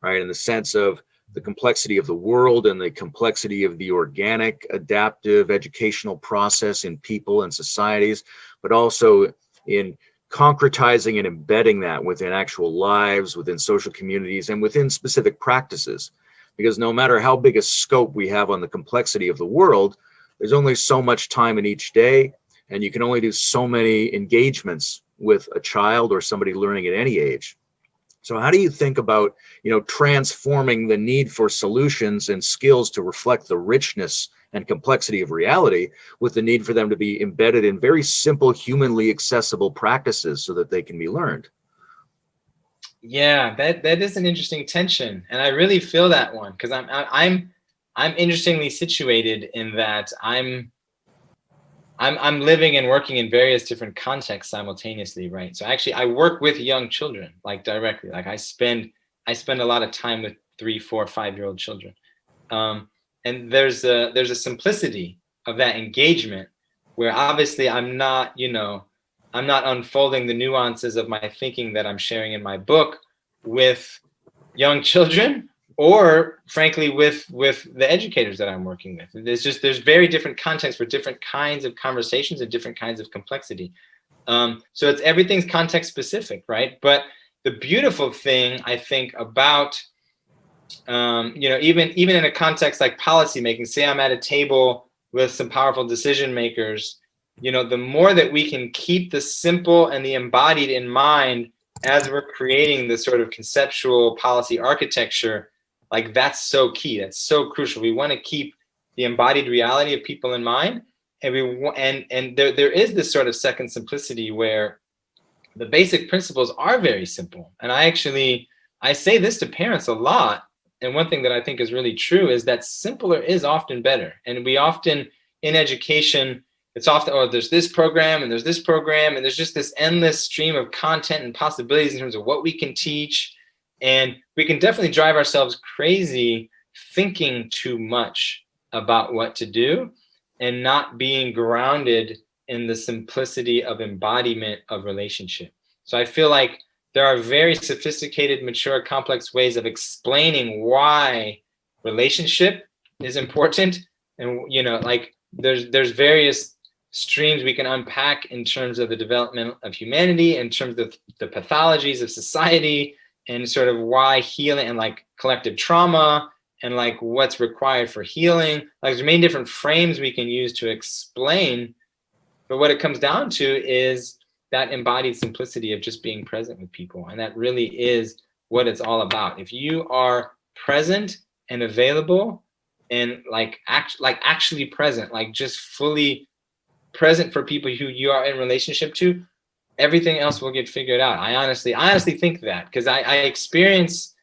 A: right? In the sense of the complexity of the world and the complexity of the organic, adaptive, educational process in people and societies, but also in concretizing and embedding that within actual lives, within social communities, and within specific practices. Because no matter how big a scope we have on the complexity of the world, there's only so much time in each day, and you can only do so many engagements with a child or somebody learning at any age. So how do you think about, transforming the need for solutions and skills to reflect the richness and complexity of reality with the need for them to be embedded in very simple, humanly accessible practices so that they can be learned?
B: Yeah, that is an interesting tension, and I really feel that one because I'm interestingly situated in that I'm living and working in various different contexts simultaneously, right? So actually, I work with young children, like directly. Like I spend a lot of time with 3, 4, 5-year-old children, and there's a simplicity of that engagement where obviously I'm not unfolding the nuances of my thinking that I'm sharing in my book with young children, or frankly with the educators that I'm working with. There's very different contexts for different kinds of conversations and different kinds of complexity. So everything's context specific, right? But the beautiful thing I think about even in a context like policy making, say I'm at a table with some powerful decision makers, the more that we can keep the simple and the embodied in mind as we're creating this sort of conceptual policy architecture, like that's so key. That's so crucial. We want to keep the embodied reality of people in mind, and there is this sort of second simplicity where the basic principles are very simple. And I say this to parents a lot. And one thing that I think is really true is that simpler is often better. And we often, in education, it's often, there's this program and there's this program, and there's just this endless stream of content and possibilities in terms of what we can teach. And we can definitely drive ourselves crazy thinking too much about what to do and not being grounded in the simplicity of embodiment of relationship. So I feel like there are very sophisticated, mature, complex ways of explaining why relationship is important. And, there's various streams we can unpack in terms of the development of humanity, in terms of the pathologies of society, and sort of why healing and like collective trauma and like what's required for healing. Like there's many different frames we can use to explain. But what it comes down to is that embodied simplicity of just being present with people. And that really is what it's all about. If you are present and available and actually present, like just fully present for people who you are in relationship to, everything else will get figured out. I honestly think that, because I experience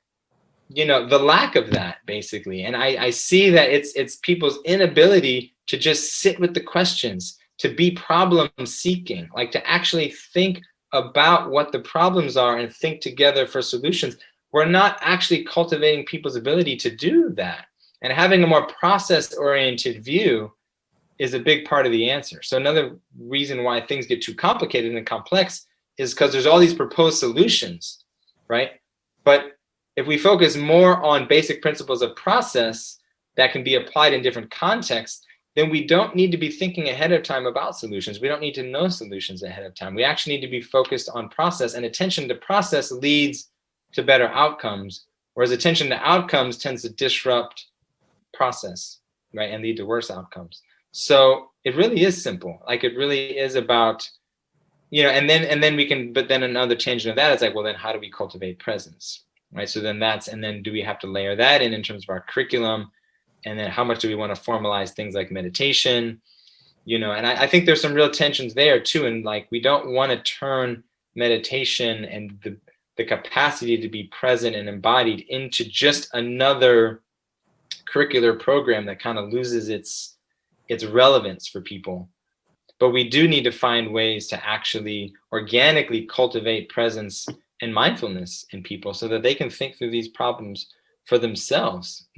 B: the lack of that basically. And I see that it's people's inability to just sit with the questions, to be problem seeking, like to actually think about what the problems are and think together for solutions. We're not actually cultivating people's ability to do that. And having a more process oriented view is a big part of the answer. So another reason why things get too complicated and complex is because there's all these proposed solutions, right? But if we focus more on basic principles of process that can be applied in different contexts, then we don't need to be thinking ahead of time about solutions. We don't need to know solutions ahead of time. We actually need to be focused on process, and attention to process leads to better outcomes, whereas attention to outcomes tends to disrupt process, right, and lead to worse outcomes. So it really is simple. Like it really is about, and then we can, but then another tangent of that is like, well, then how do we cultivate presence, right? So then and then do we have to layer that in terms of our curriculum? And then how much do we want to formalize things like meditation And I think there's some real tensions there too. And like, we don't want to turn meditation and the capacity to be present and embodied into just another curricular program that kind of loses its relevance for people. But we do need to find ways to actually organically cultivate presence and mindfulness in people so that they can think through these problems for themselves,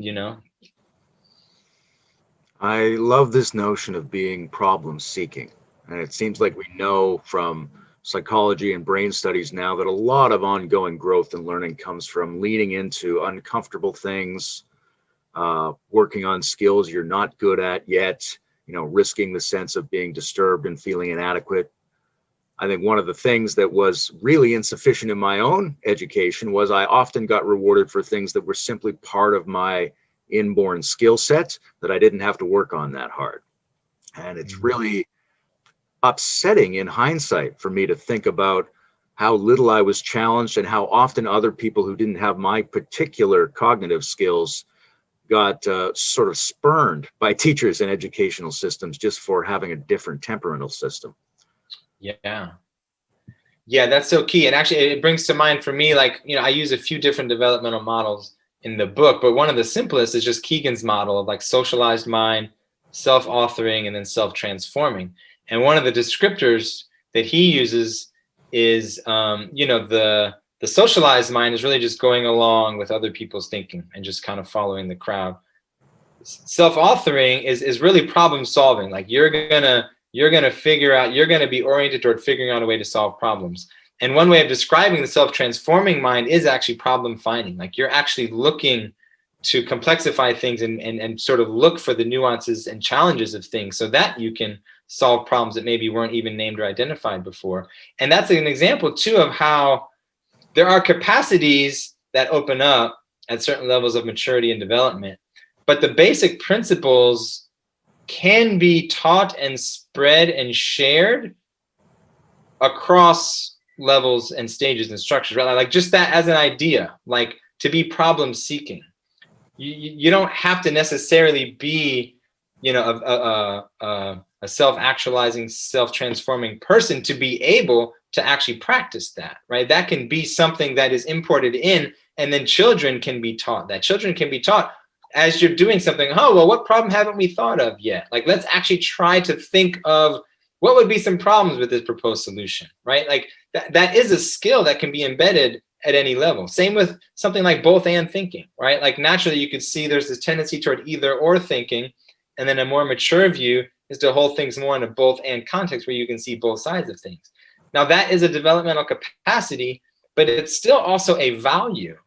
A: I love this notion of being problem seeking. And it seems like we know from psychology and brain studies now that a lot of ongoing growth and learning comes from leaning into uncomfortable things, working on skills you're not good at yet, risking the sense of being disturbed and feeling inadequate. I think one of the things that was really insufficient in my own education was I often got rewarded for things that were simply part of my inborn skill set that I didn't have to work on that hard. And it's really upsetting in hindsight for me to think about how little I was challenged and how often other people who didn't have my particular cognitive skills got sort of spurned by teachers and educational systems just for having a different temperamental system.
B: Yeah, that's so key. And actually, it brings to mind for me, like, I use a few different developmental models in the book, but one of the simplest is just Keegan's model of like socialized mind, self-authoring, and then self-transforming. And one of the descriptors that he uses is, the socialized mind is really just going along with other people's thinking and just kind of following the crowd. Self-authoring is really problem solving. Like you're gonna figure out, you're gonna be oriented toward figuring out a way to solve problems. And one way of describing the self-transforming mind is actually problem finding. Like you're actually looking to complexify things and sort of look for the nuances and challenges of things so that you can solve problems that maybe weren't even named or identified before. And that's an example too of how there are capacities that open up at certain levels of maturity and development, but the basic principles can be taught and spread and shared across levels and stages and structures, right? Like just that as an idea, like to be problem seeking. You don't have to necessarily be, a self-actualizing, self-transforming person to be able to actually practice that, right? That can be something that is imported in, and then children can be taught that. Children can be taught as you're doing something, oh, well, what problem haven't we thought of yet? Like, let's actually try to think of what would be some problems with this proposed solution, right? Like that is a skill that can be embedded at any level. Same with something like both and thinking, right? Like naturally you could see there's this tendency toward either or thinking, and then a more mature view is to hold things more in a both and context where you can see both sides of things. Now that is a developmental capacity, but it's still also a value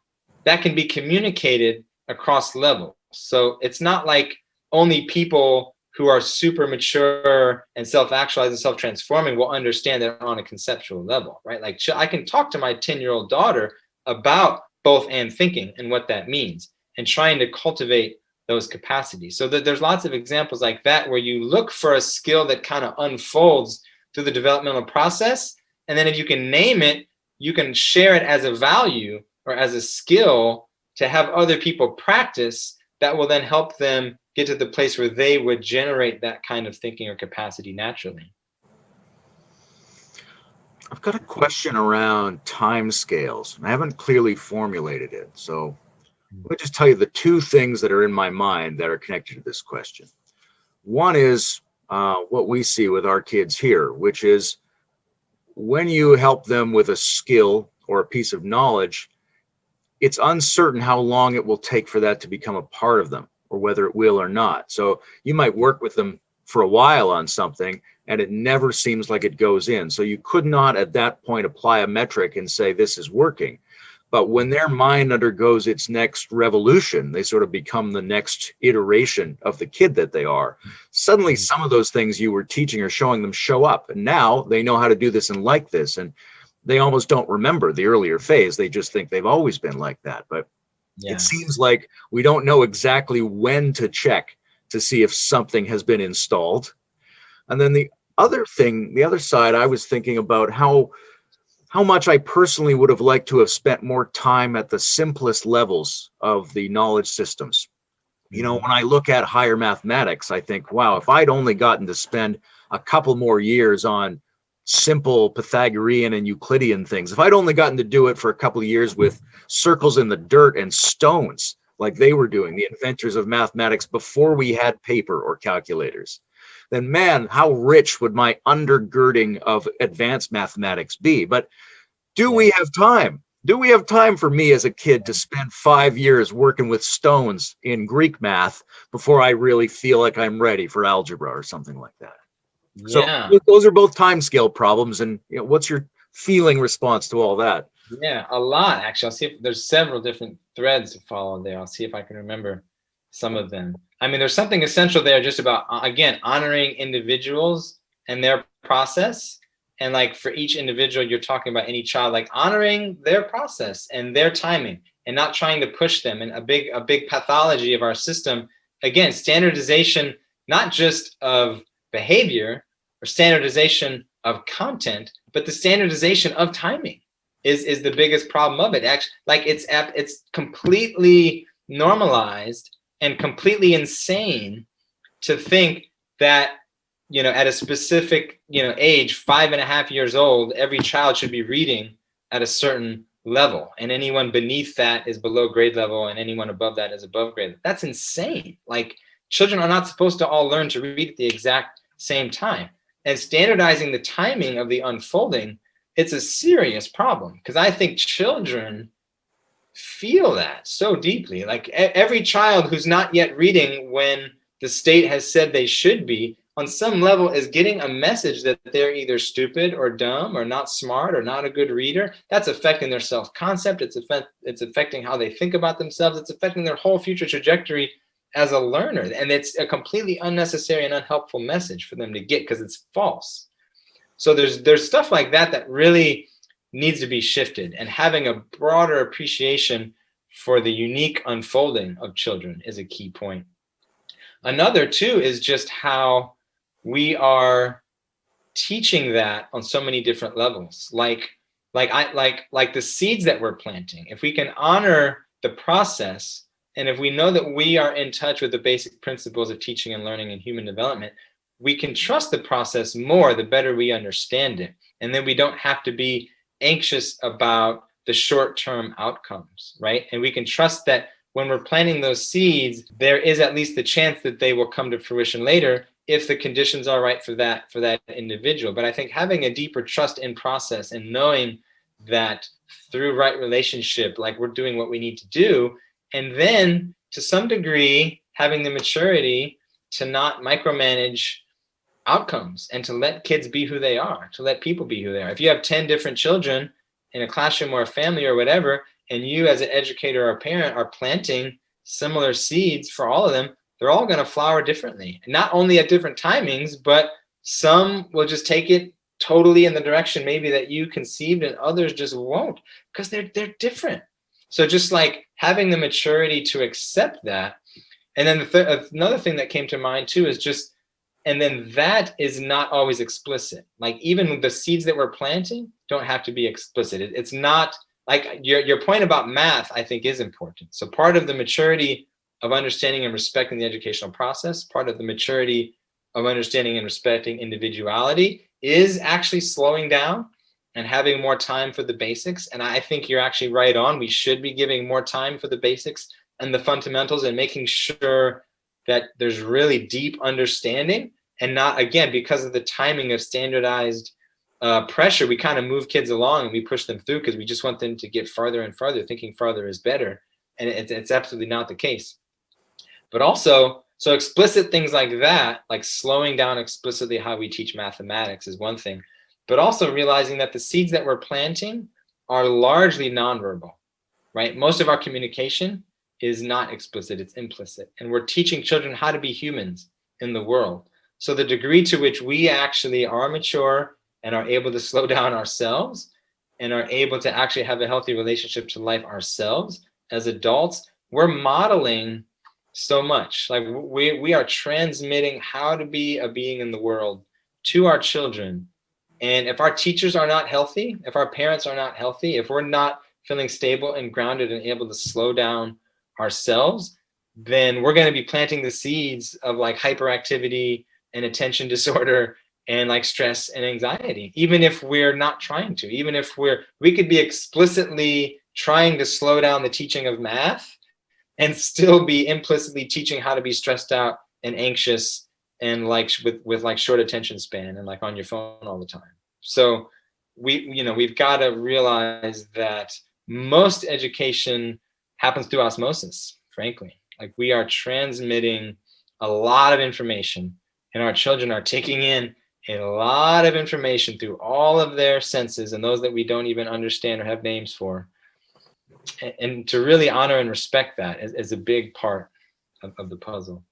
B: that can be communicated across levels. So it's not like only people who are super mature and self-actualized and self-transforming will understand that on a conceptual level, right? Like I can talk to my 10-year-old daughter about both and thinking and what that means and trying to cultivate those capacities. So that there's lots of examples like that where you look for a skill that kind of unfolds through the developmental process. And then if you can name it, you can share it as a value or as a skill to have other people practice that will then help them get to the place where they would generate that kind of thinking or capacity naturally.
A: I've got a question around time scales. I haven't clearly formulated it. So let me just tell you the two things that are in my mind that are connected to this question. One is what we see with our kids here, which is when you help them with a skill or a piece of knowledge, it's uncertain how long it will take for that to become a part of them, or whether it will or not. So you might work with them for a while on something and it never seems like it goes in. So you could not at that point apply a metric and say this is working. But when their mind undergoes its next revolution, they sort of become the next iteration of the kid that they are. Suddenly some of those things you were teaching or showing them show up. And now they know how to do this and like this. And they almost don't remember the earlier phase. They just think they've always been like that. But it seems like we don't know exactly when to check to see if something has been installed. And then the other thing, the other side, I was thinking about how much I personally would have liked to have spent more time at the simplest levels of the knowledge systems. You know, when I look at higher mathematics, I think, wow, if I'd only gotten to spend a couple more years on simple Pythagorean and Euclidean things, if I'd only gotten to do it for a couple of years with circles in the dirt and stones, like they were doing, the inventors of mathematics before we had paper or calculators, then man, how rich would my undergirding of advanced mathematics be? But do we have time? Do we have time for me as a kid to spend 5 years working with stones in Greek math before I really feel like I'm ready for algebra or something like that? So
B: Yeah.
A: those are both time scale problems. And what's your feeling response to all that?
B: Yeah, a lot actually. I'll see if there's several different threads to follow there. I'll see if I can remember some of them. I mean, there's something essential there just about, again, honoring individuals and their process. And like for each individual, you're talking about any child, like honoring their process and their timing and not trying to push them. And a big pathology of our system, again, standardization, not just of behavior or standardization of content, but the standardization of timing is the biggest problem of it. Actually, like it's completely normalized and completely insane to think that, at a specific, age, 5.5 years old, every child should be reading at a certain level, and anyone beneath that is below grade level, and anyone above that is above grade. That's insane. Like, children are not supposed to all learn to read at the exact same time. And standardizing the timing of the unfolding, it's a serious problem, because I think children feel that so deeply. Like every child who's not yet reading when the state has said they should be, on some level, is getting a message that they're either stupid or dumb or not smart or not a good reader. That's affecting their self-concept. It's affecting how they think about themselves. It's affecting their whole future trajectory as a learner. And it's a completely unnecessary and unhelpful message for them to get, because it's false. So there's stuff like that that really needs to be shifted, and having a broader appreciation for the unique unfolding of children is a key point. Another too is just how we are teaching that on so many different levels. Like the seeds that we're planting. If we can honor the process, and if we know that we are in touch with the basic principles of teaching and learning and human development, we can trust the process more the better we understand it. And then we don't have to be anxious about the short-term outcomes, right? And we can trust that when we're planting those seeds, there is at least the chance that they will come to fruition later if the conditions are right for that individual. But I think having a deeper trust in process and knowing that through right relationship, like we're doing what we need to do, and then to some degree having the maturity to not micromanage outcomes and to let kids be who they are, to let people be who they are. If you have 10 different children in a classroom or a family or whatever, and you as an educator or a parent are planting similar seeds for all of them, they're all going to flower differently. Not only at different timings, but some will just take it totally in the direction maybe that you conceived, and others just won't, because they're different. So just like having the maturity to accept that. And then another thing that came to mind too is just, and then that is not always explicit. Like even the seeds that we're planting don't have to be explicit. It's not like your point about math, I think, is important. So part of the maturity of understanding and respecting the educational process, part of the maturity of understanding and respecting individuality is actually slowing down and having more time for the basics. And I think you're actually right on. We should be giving more time for the basics and the fundamentals, and making sure that there's really deep understanding, and not, again, because of the timing of standardized pressure, we kind of move kids along and we push them through because we just want them to get farther and farther, thinking farther is better. And it's absolutely not the case. But also, so explicit things like that, like slowing down explicitly how we teach mathematics is one thing, but also realizing that the seeds that we're planting are largely nonverbal, right? Most of our communication is not explicit, it's implicit. And we're teaching children how to be humans in the world. So the degree to which we actually are mature and are able to slow down ourselves and are able to actually have a healthy relationship to life ourselves as adults, we're modeling so much. Like we are transmitting how to be a being in the world to our children. And if our teachers are not healthy, if our parents are not healthy, if we're not feeling stable and grounded and able to slow down ourselves, then we're going to be planting the seeds of like hyperactivity and attention disorder and like stress and anxiety, even if we're not trying to, even if we could be explicitly trying to slow down the teaching of math and still be implicitly teaching how to be stressed out and anxious and like with like short attention span and like on your phone all the time. So we've got to realize that most education happens through osmosis, frankly. Like we are transmitting a lot of information and our children are taking in a lot of information through all of their senses and those that we don't even understand or have names for. And to really honor and respect that is a big part of the puzzle.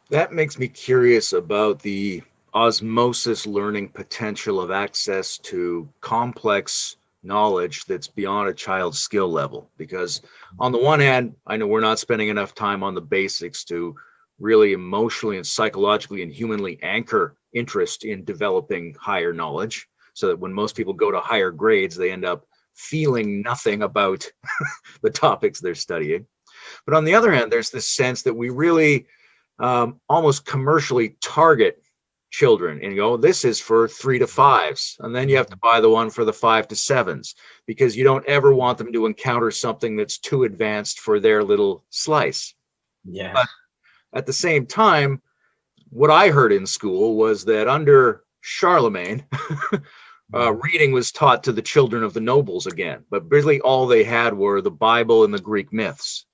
A: That makes me curious about the osmosis learning potential of access to complex knowledge that's beyond a child's skill level. Because on the one hand, I know we're not spending enough time on the basics to really emotionally and psychologically and humanly anchor interest in developing higher knowledge, so that when most people go to higher grades, they end up feeling nothing about the topics they're studying. But on the other hand, there's this sense that we really almost commercially target children and go, this is for 3 to 5s. And then you have to buy the one for the 5 to 7s, because you don't ever want them to encounter something that's too advanced for their little slice.
B: Yeah.
A: But at the same time, what I heard in school was that under Charlemagne, reading was taught to the children of the nobles again, but really all they had were the Bible and the Greek myths,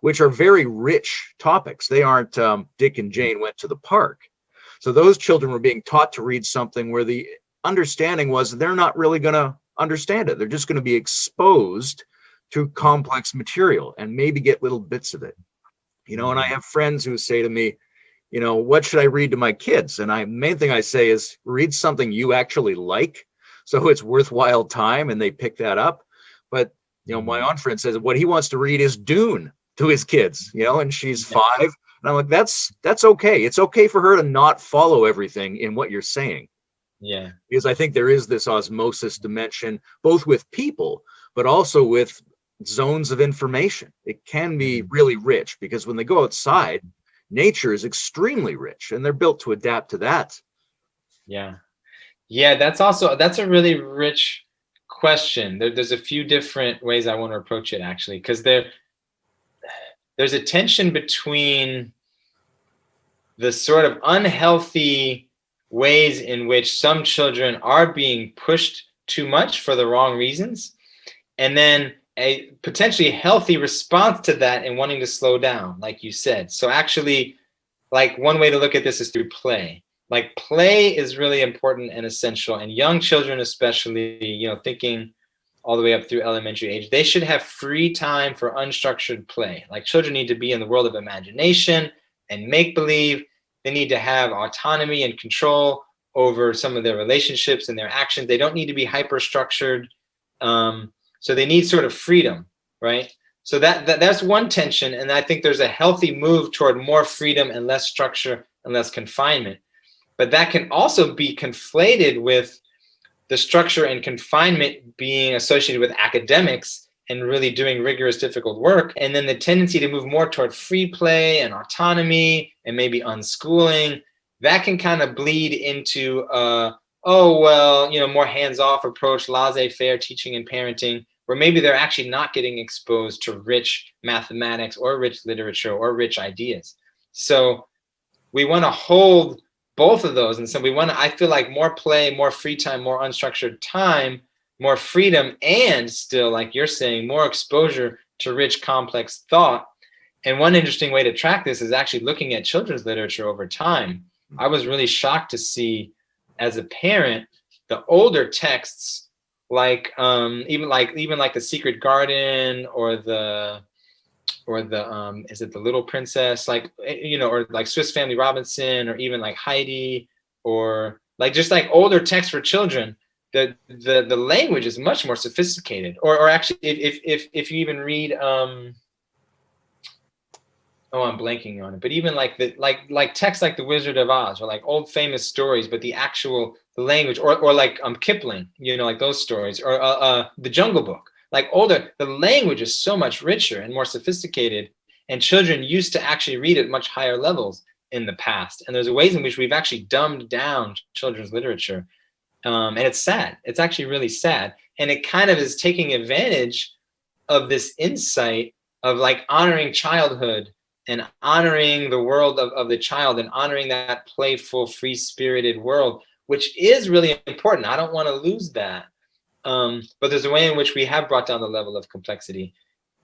A: which are very rich topics. They aren't Dick and Jane went to the park. So those children were being taught to read something where the understanding was they're not really going to understand it. They're just going to be exposed to complex material and maybe get little bits of it. And I have friends who say to me, what should I read to my kids? And main thing I say is read something you actually like, so it's worthwhile time and they pick that up. But, my own friend says what he wants to read is Dune to his kids, and she's 5. And I'm like, that's okay. It's okay for her to not follow everything in what you're saying.
B: Yeah.
A: Because I think there is this osmosis dimension, both with people, but also with zones of information. It can be really rich, because when they go outside, nature is extremely rich and they're built to adapt to that.
B: Yeah. That's a really rich question. There's a few different ways I want to approach it, actually, because there's a tension between the sort of unhealthy ways in which some children are being pushed too much for the wrong reasons, and then a potentially healthy response to that and wanting to slow down, like you said. So actually, like one way to look at this is through play. Like play is really important and essential, and young children especially, thinking all the way up through elementary age, they should have free time for unstructured play. Like children need to be in the world of imagination and make-believe. They need to have autonomy and control over some of their relationships and their actions. They don't need to be hyper-structured. So they need sort of freedom, right? So that's one tension. And I think there's a healthy move toward more freedom and less structure and less confinement. But that can also be conflated with the structure and confinement being associated with academics and really doing rigorous, difficult work. And then the tendency to move more toward free play and autonomy and maybe unschooling, that can kind of bleed into, more hands-off approach, laissez-faire teaching and parenting, where maybe they're actually not getting exposed to rich mathematics or rich literature or rich ideas. So we want to hold both of those. And so I feel like more play, more free time, more unstructured time, more freedom, and still, like you're saying, more exposure to rich, complex thought. And one interesting way to track this is actually looking at children's literature over time. I was really shocked to see, as a parent, the older texts, like even like The Secret Garden or the is it The Little Princess, or like Swiss Family Robinson, or even like Heidi, or like just like older texts for children, the language is much more sophisticated. Or actually, if you even read I'm blanking on it, but even like texts like The Wizard of Oz, or like old famous stories, but the language, or like Kipling, like those stories, or The Jungle Book. Like older, the language is so much richer and more sophisticated, And children used to actually read at much higher levels in the past. And there's ways in which we've actually dumbed down children's literature. And it's sad. It's actually really sad. And it kind of is taking advantage of this insight of like honoring childhood and honoring the world of the child and honoring that playful, free-spirited world, which is really important. I don't want to lose that. But there's a way in which we have brought down the level of complexity.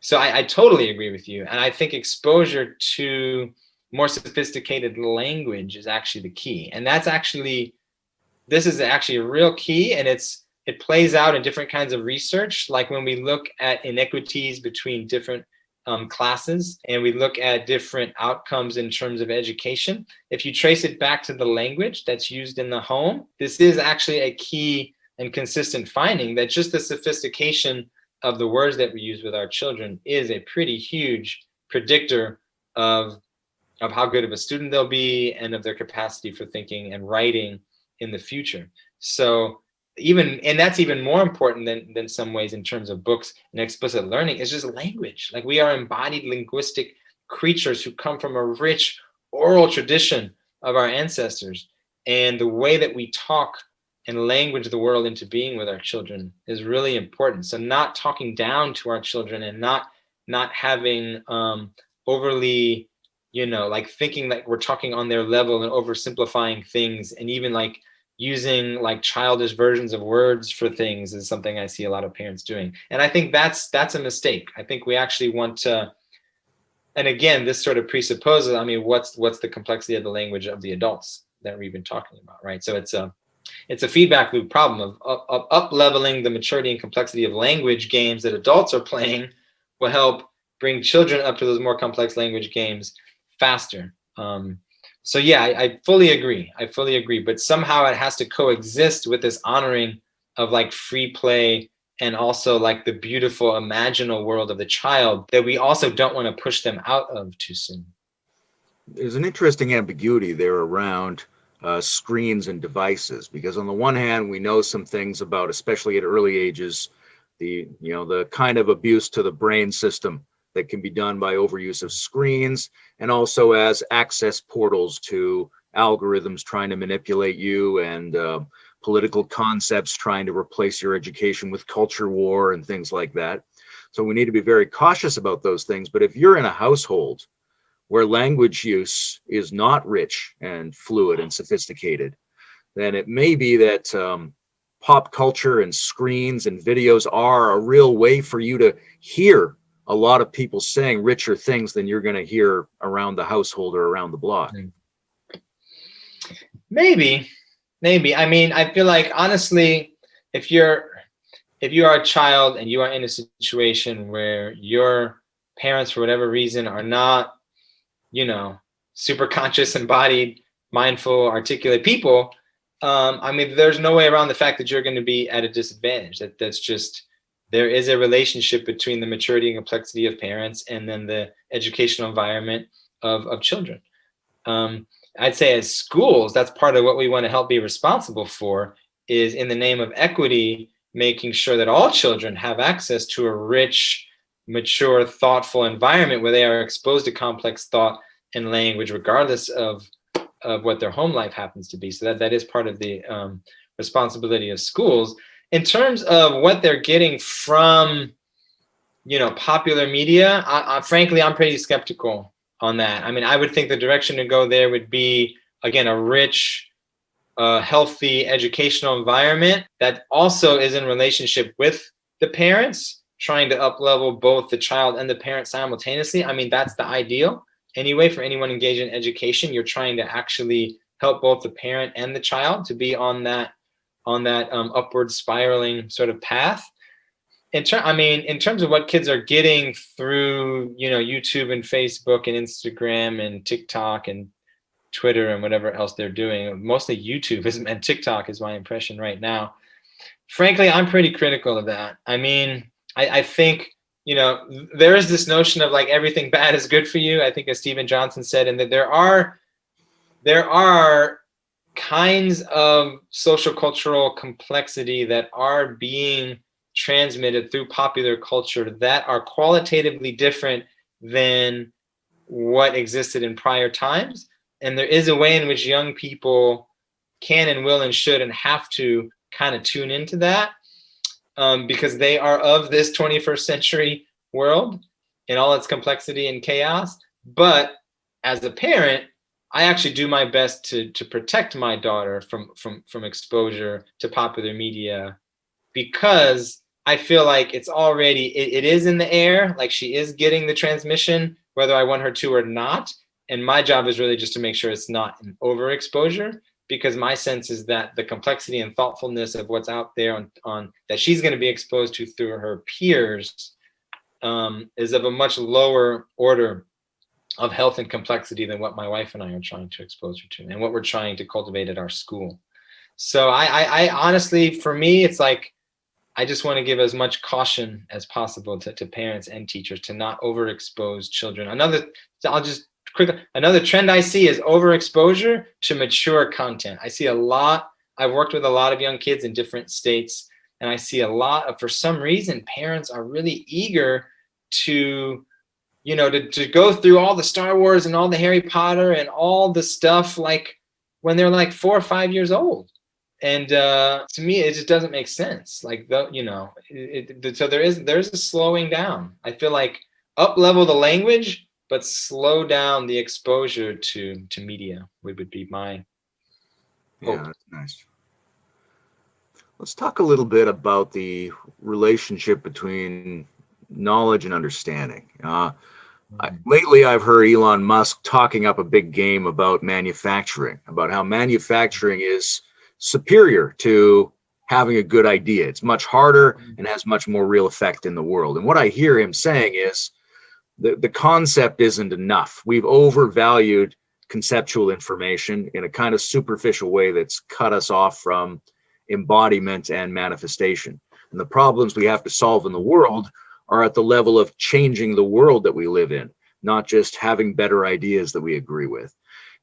B: So I totally agree with you. And I think exposure to more sophisticated language is actually the key. And that's actually, this is actually a real key, and it plays out in different kinds of research. Like when we look at inequities between different classes and we look at different outcomes in terms of education, if you trace it back to the language that's used in the home, this is actually a key and consistent finding that just the sophistication of the words that we use with our children is a pretty huge predictor of how good of a student they'll be and of their capacity for thinking and writing in the future. So and that's even more important than some ways in terms of books and explicit learning, is just language. Like we are embodied linguistic creatures who come from a rich oral tradition of our ancestors. And the way that we talk and language the world into being with our children is really important. So not talking down to our children and not having overly, like thinking that we're talking on their level and oversimplifying things, and even like using like childish versions of words for things is something I see a lot of parents doing. And I think that's a mistake. I think we actually want to, and again, this sort of presupposes, I mean, what's the complexity of the language of the adults that we've been talking about, right? So it's a feedback loop problem of up-leveling the maturity and complexity of language games that adults are playing will help bring children up to those more complex language games faster. So yeah, I fully agree. But somehow it has to coexist with this honoring of like free play and also like the beautiful imaginal world of the child that we also don't want to push them out of too soon.
A: There's an interesting ambiguity there around screens and devices, because on the one hand, we know some things about, especially at early ages, the kind of abuse to the brain system that can be done by overuse of screens, and also as access portals to algorithms trying to manipulate you, and political concepts trying to replace your education with culture war and things like that. So we need to be very cautious about those things. But if you're in a household where language use is not rich and fluid and sophisticated, then it may be that pop culture and screens and videos are a real way for you to hear a lot of people saying richer things than you're going to hear around the household or around the block.
B: Maybe. I mean, I feel like honestly, if you are a child and you are in a situation where your parents, for whatever reason, are not, super conscious, embodied, mindful, articulate people, I mean, there's no way around the fact that you're going to be at a disadvantage. That's just, there is a relationship between the maturity and complexity of parents and then the educational environment of children. I'd say as schools, that's part of what we want to help be responsible for, is in the name of equity, making sure that all children have access to a rich, mature, thoughtful environment where they are exposed to complex thought and language, regardless of what their home life happens to be. So that is part of the responsibility of schools. In terms of what they're getting from, popular media, frankly, I'm pretty skeptical on that. I mean, I would think the direction to go there would be, again, a rich, healthy educational environment that also is in relationship with the parents, trying to up-level both the child and the parent simultaneously. I mean, that's the ideal. Anyway, for anyone engaged in education, you're trying to actually help both the parent and the child to be on that upward spiraling sort of path. In terms of what kids are getting through, YouTube and Facebook and Instagram and TikTok and Twitter and whatever else they're doing, mostly YouTube and TikTok is my impression right now. Frankly, I'm pretty critical of that. I mean, I think, there is this notion of like everything bad is good for you. I think as Stephen Johnson said, and that there are kinds of social cultural complexity that are being transmitted through popular culture that are qualitatively different than what existed in prior times. And there is a way in which young people can and will and should and have to kind of tune into that, because they are of this 21st century world in all its complexity and chaos. But as a parent, I actually do my best to protect my daughter from exposure to popular media, because I feel like it's already, it is in the air, like she is getting the transmission, whether I want her to or not. And my job is really just to make sure it's not an overexposure, because my sense is that the complexity and thoughtfulness of what's out there on that she's going to be exposed to through her peers is of a much lower order of health and complexity than what my wife and I are trying to expose her to, and what we're trying to cultivate at our school. So I honestly, for me, it's like, I just want to give as much caution as possible to parents and teachers to not overexpose children. Another trend I see is overexposure to mature content. I see a lot, I've worked with a lot of young kids in different states, and I see a lot of, for some reason, parents are really eager to, to go through all the Star Wars and all the Harry Potter and all the stuff like when they're like 4 or 5 years old. And to me, it just doesn't make sense. Like, so there's a slowing down. I feel like up level the language, but slow down the exposure to media would be my hope.
A: Yeah, that's nice. Let's talk a little bit about the relationship between knowledge and understanding. Lately, I've heard Elon Musk talking up a big game about manufacturing, about how manufacturing is superior to having a good idea. It's much harder and has much more real effect in the world. And what I hear him saying is the concept isn't enough. We've overvalued conceptual information in a kind of superficial way that's cut us off from embodiment and manifestation. And the problems we have to solve in the world are at the level of changing the world that we live in, not just having better ideas that we agree with.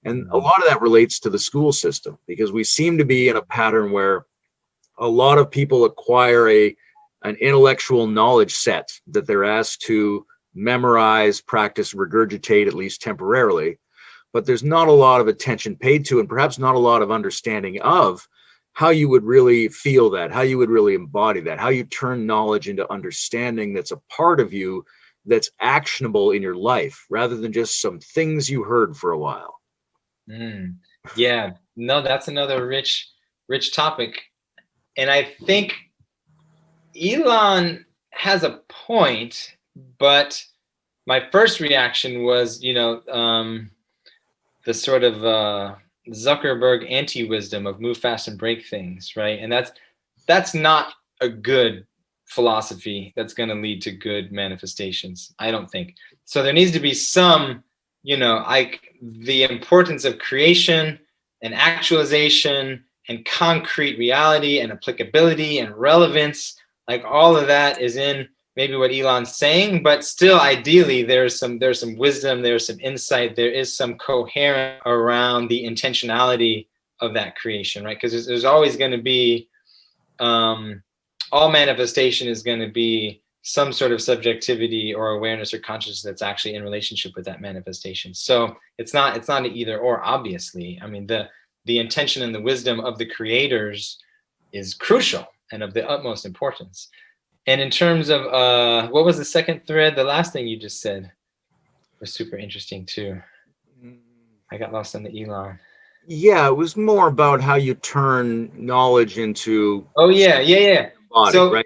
A: And a lot of that relates to the school system, because we seem to be in a pattern where a lot of people acquire an intellectual knowledge set that they're asked to memorize, practice, regurgitate, at least temporarily. But there's not a lot of attention paid to, and perhaps not a lot of understanding of how you would really feel that, how you would really embody that, how you turn knowledge into understanding that's a part of you, that's actionable in your life, rather than just some things you heard for a while.
B: Yeah, no, that's another rich topic. And I think Elon has a point, but my first reaction was, the sort of Zuckerberg anti-wisdom of move fast and break things, right? And that's not a good philosophy that's going to lead to good manifestations, I don't think. So there needs to be some, the importance of creation and actualization and concrete reality and applicability and relevance, like all of that is in maybe what Elon's saying, but still ideally there's some wisdom, there's some insight, there is some coherence around the intentionality of that creation, right? Because there's always going to be, all manifestation is going to be some sort of subjectivity or awareness or consciousness that's actually in relationship with that manifestation. So it's not an either or, obviously. I mean, the intention and the wisdom of the creators is crucial and of the utmost importance. And in terms of what was the second thread? The last thing you just said was super interesting too. I got lost on the Elon.
A: Yeah, it was more about how you turn knowledge into.
B: Oh yeah.
A: Body, right?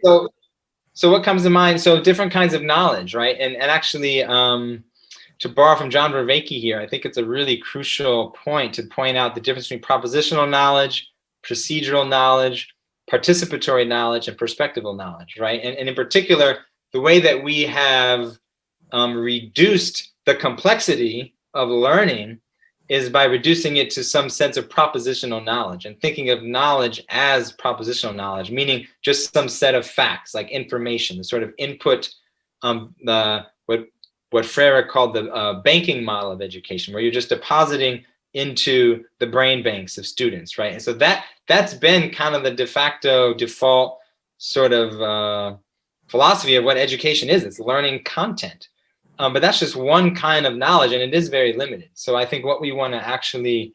B: So what comes to mind? So different kinds of knowledge, right? And actually, to borrow from John Vervaeke here, I think it's a really crucial point to point out the difference between propositional knowledge, procedural knowledge, participatory knowledge, and perspectival knowledge, right? And in particular, the way that we have reduced the complexity of learning is by reducing it to some sense of propositional knowledge and thinking of knowledge as propositional knowledge, meaning just some set of facts, like information, the sort of input, what Freire called the banking model of education, where you're just depositing into the brain banks of students, right? And so that's been kind of the de facto default sort of philosophy of what education is. It's learning content. But that's just one kind of knowledge, and it is very limited. So I think what we want to actually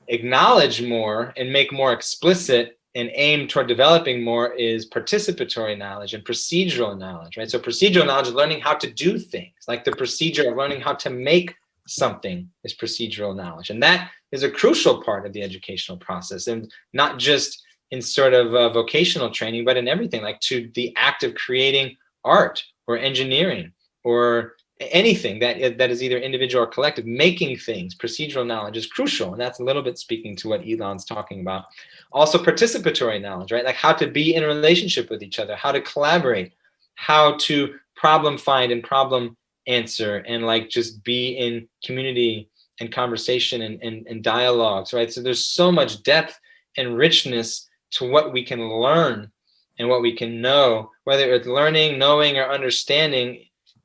B: acknowledge more and make more explicit and aim toward developing more is participatory knowledge and procedural knowledge, right? So procedural knowledge is learning how to do things, like the procedure of learning how to make something is procedural knowledge. And that is a crucial part of the educational process, and not just in sort of vocational training, but in everything, like to the act of creating art or engineering or anything that is either individual or collective. Making things, procedural knowledge is crucial, and that's a little bit speaking to what Elon's talking about. Also participatory knowledge, right? Like how to be in a relationship with each other, how to collaborate, how to problem find and problem answer, and like just be in community and conversation and dialogues, right? So there's so much depth and richness to what we can learn and what we can know, whether it's learning, knowing, or understanding.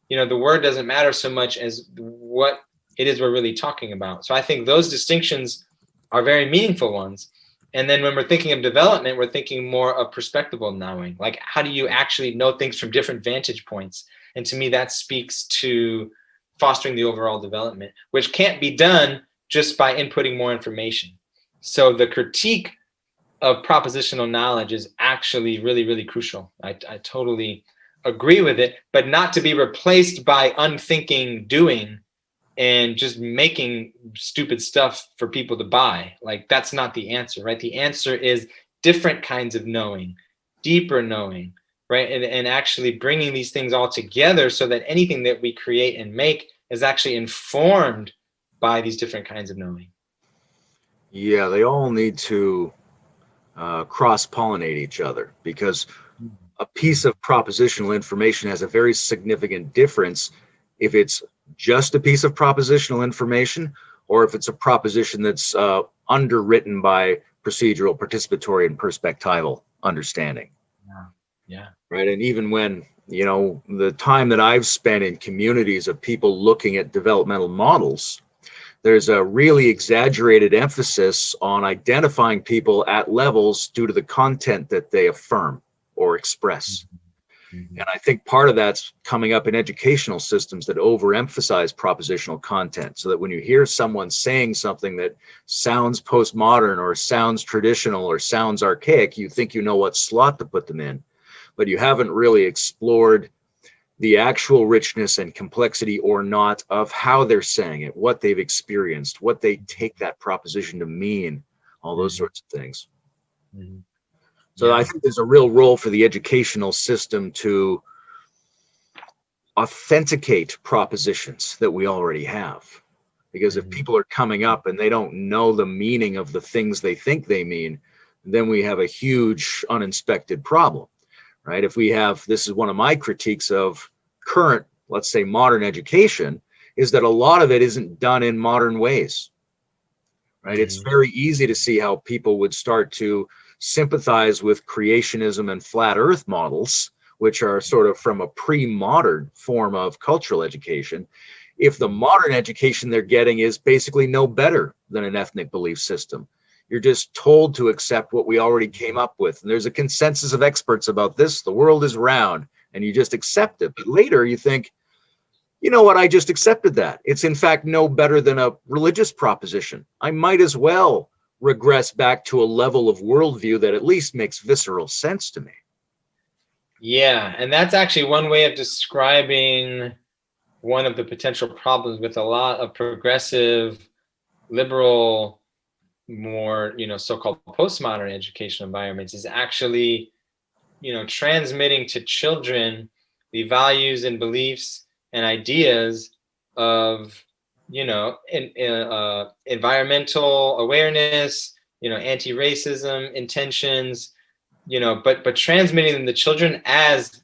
B: The word doesn't matter so much as what it is we're really talking about. So I think those distinctions are very meaningful ones. And then when we're thinking of development, we're thinking more of perspectival knowing. Like, how do you actually know things from different vantage points? And to me, that speaks to fostering the overall development, which can't be done just by inputting more information. So the critique of propositional knowledge is actually really, really crucial. I totally agree with it, but not to be replaced by unthinking doing and just making stupid stuff for people to buy. Like, that's not the answer, right? The answer is different kinds of knowing, deeper knowing, right? And actually bringing these things all together so that anything that we create and make is actually informed by these different kinds of knowing.
A: Yeah, they all need to cross-pollinate each other, because a piece of propositional information has a very significant difference if it's just a piece of propositional information, or if it's a proposition that's underwritten by procedural, participatory, and perspectival understanding.
B: Yeah.
A: Right. And even when, the time that I've spent in communities of people looking at developmental models, there's a really exaggerated emphasis on identifying people at levels due to the content that they affirm or express. Mm-hmm. And I think part of that's coming up in educational systems that overemphasize propositional content, so that when you hear someone saying something that sounds postmodern or sounds traditional or sounds archaic, you think you know what slot to put them in, but you haven't really explored the actual richness and complexity or not of how they're saying it, what they've experienced, what they take that proposition to mean, all those sorts of things. Mm-hmm. So I think there's a real role for the educational system to authenticate propositions that we already have. Because if people are coming up and they don't know the meaning of the things they think they mean, then we have a huge uninspected problem, right? If we have, this is one of my critiques of current, let's say, modern education, is that a lot of it isn't done in modern ways, right? It's very easy to see how people would start to sympathize with creationism and flat earth models, which are sort of from a pre-modern form of cultural education, if the modern education they're getting is basically no better than an ethnic belief system. You're just told to accept what we already came up with. And there's a consensus of experts about this. The world is round, and you just accept it. But later you think, you know what, I just accepted that. It's in fact no better than a religious proposition. I might as well regress back to a level of worldview that at least makes visceral sense to me.
B: Yeah, and that's actually one way of describing one of the potential problems with a lot of progressive, liberal, more, so-called postmodern educational environments, is actually, transmitting to children the values and beliefs and ideas of environmental awareness, anti-racism intentions, but transmitting them to children as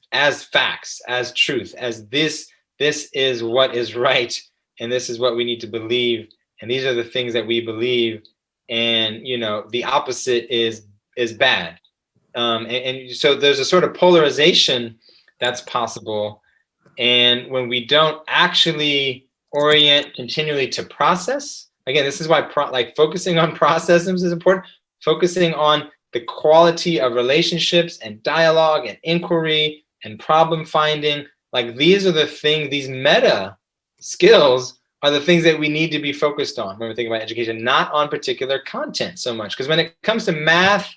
B: facts, as truth, as this is what is right, and this is what we need to believe, and these are the things that we believe, and the opposite is bad, and so there's a sort of polarization that's possible, and when we don't actually orient continually to process. Again, this is why focusing on processes is important. Focusing on the quality of relationships and dialogue and inquiry and problem finding Like these are the things, these meta skills are the things that we need to be focused on when we think about education, not on particular content so much. Because when it comes to math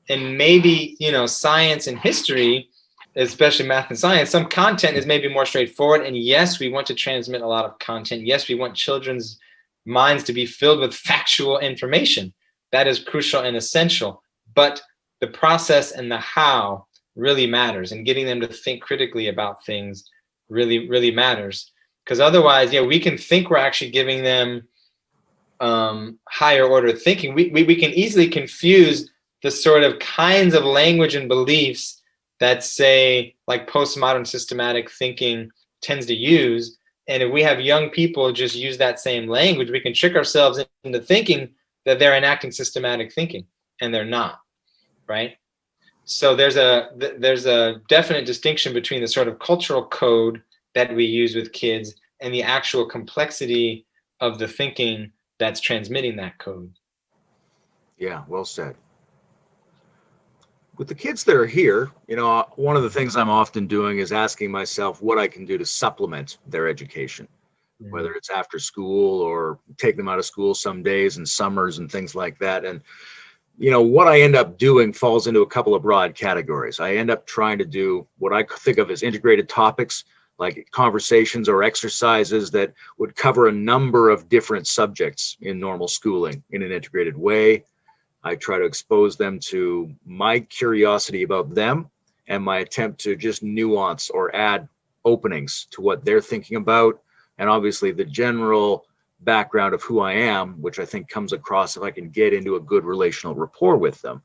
B: and maybe, science and history, especially math and science, some content is maybe more straightforward. And yes, we want to transmit a lot of content. Yes, we want children's minds to be filled with factual information. That is crucial and essential. But the process and the how really matters, and getting them to think critically about things really, really matters. Because otherwise, we can think we're actually giving them higher order thinking. We can easily confuse the sort of kinds of language and beliefs that, say, like postmodern systematic thinking tends to use. And if we have young people just use that same language, we can trick ourselves into thinking that they're enacting systematic thinking, and they're not, right? So there's a definite distinction between the sort of cultural code that we use with kids and the actual complexity of the thinking that's transmitting that code.
A: Yeah, well said. With the kids that are here, one of the things I'm often doing is asking myself what I can do to supplement their education, whether it's after school or take them out of school some days and summers and things like that. And, what I end up doing falls into a couple of broad categories. I end up trying to do what I think of as integrated topics, like conversations or exercises that would cover a number of different subjects in normal schooling in an integrated way. I try to expose them to my curiosity about them and my attempt to just nuance or add openings to what they're thinking about. And obviously the general background of who I am, which I think comes across if I can get into a good relational rapport with them.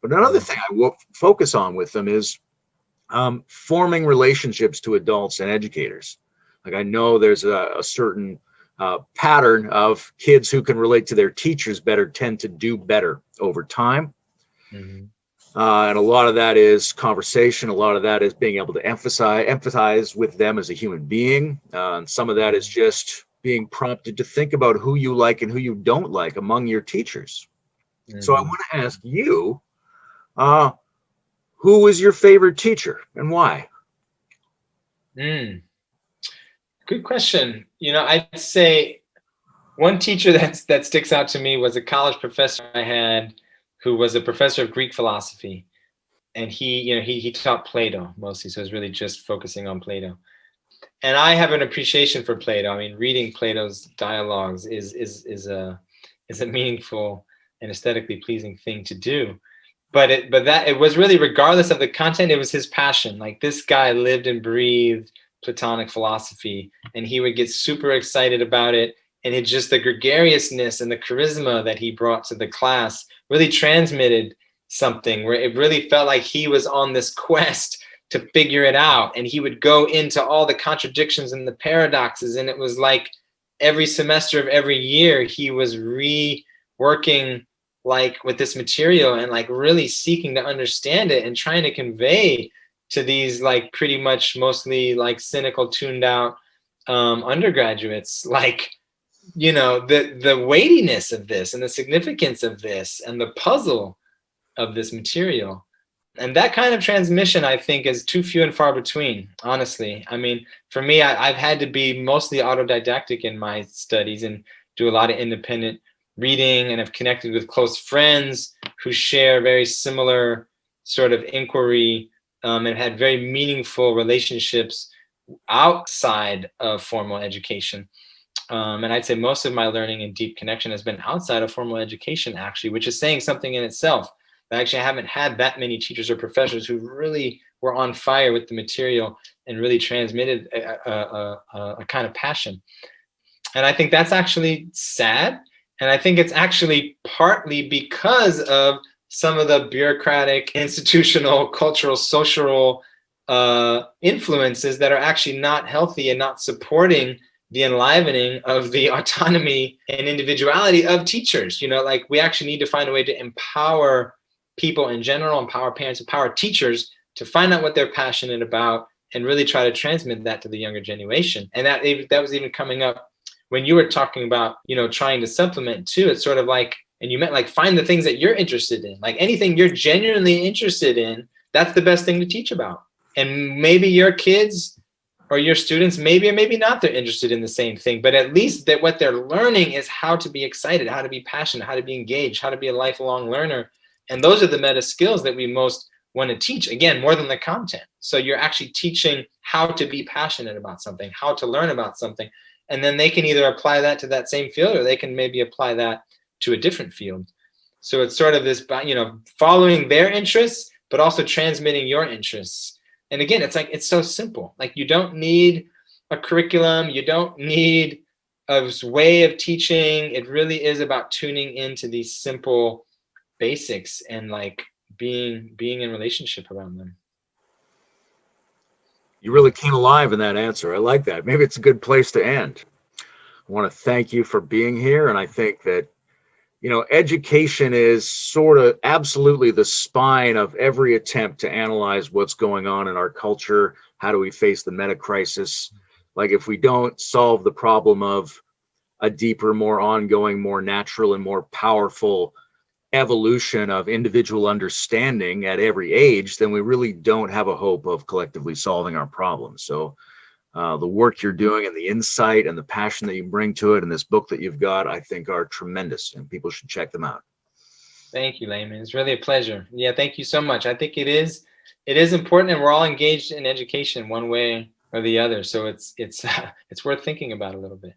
A: But another thing I will focus on with them is forming relationships to adults and educators. Like I know there's a certain pattern of kids who can relate to their teachers better tend to do better over time. And a lot of that is conversation. A lot of that is being able to empathize with them as a human being. And some of that is just being prompted to think about who you like and who you don't like among your teachers. So I want to ask you, who is your favorite teacher and why?
B: Good question. I'd say one teacher that sticks out to me was a college professor I had who was a professor of Greek philosophy. And he taught Plato mostly, so it was really just focusing on Plato. And I have an appreciation for Plato. I mean, reading Plato's dialogues is a meaningful and aesthetically pleasing thing to do. But it was really, regardless of the content, it was his passion. Like this guy lived and breathed Platonic philosophy, and he would get super excited about it. And it's just the gregariousness and the charisma that he brought to the class really transmitted something where it really felt like he was on this quest to figure it out. And he would go into all the contradictions and the paradoxes. And it was like every semester of every year, he was reworking like with this material and like really seeking to understand it and trying to convey to these like pretty much mostly like cynical, tuned out undergraduates, like, the weightiness of this and the significance of this and the puzzle of this material. And that kind of transmission, I think, is too few and far between, honestly. I mean, for me, I've had to be mostly autodidactic in my studies and do a lot of independent reading, and have connected with close friends who share very similar sort of inquiry, and had very meaningful relationships outside of formal education. And I'd say most of my learning and deep connection has been outside of formal education, actually, which is saying something in itself. Actually, I haven't had that many teachers or professors who really were on fire with the material and really transmitted a kind of passion. And I think that's actually sad. And I think it's actually partly because of some of the bureaucratic, institutional, cultural, social influences that are actually not healthy and not supporting the enlivening of the autonomy and individuality of teachers. Like we actually need to find a way to empower people in general, empower parents, empower teachers to find out what they're passionate about and really try to transmit that to the younger generation. And that was even coming up when you were talking about, trying to supplement too. It's sort of like, and you meant like find the things that you're interested in, like anything you're genuinely interested in, that's the best thing to teach about. And maybe your kids or your students, maybe or maybe not, they're interested in the same thing, but at least that what they're learning is how to be excited, how to be passionate, how to be engaged, how to be a lifelong learner. And those are the meta skills that we most want to teach, again, more than the content. So you're actually teaching how to be passionate about something, how to learn about something, and then they can either apply that to that same field, or they can maybe apply that to a different field. So it's sort of this, following their interests, but also transmitting your interests. And again, it's like, it's so simple. Like, you don't need a curriculum. You don't need a way of teaching. It really is about tuning into these simple basics and like being in relationship around them.
A: You really came alive in that answer. I like that. Maybe it's a good place to end. I want to thank you for being here. And I think that, education is sort of absolutely the spine of every attempt to analyze what's going on in our culture. How do we face the meta crisis? Like, if we don't solve the problem of a deeper, more ongoing, more natural, and more powerful evolution of individual understanding at every age, then we really don't have a hope of collectively solving our problems. So the work you're doing and the insight and the passion that you bring to it and this book that you've got, I think, are tremendous, and people should check them out.
B: Thank you, Layman. It's really a pleasure. Yeah, thank you so much. I think it is important, and we're all engaged in education one way or the other. So it's worth thinking about a little bit.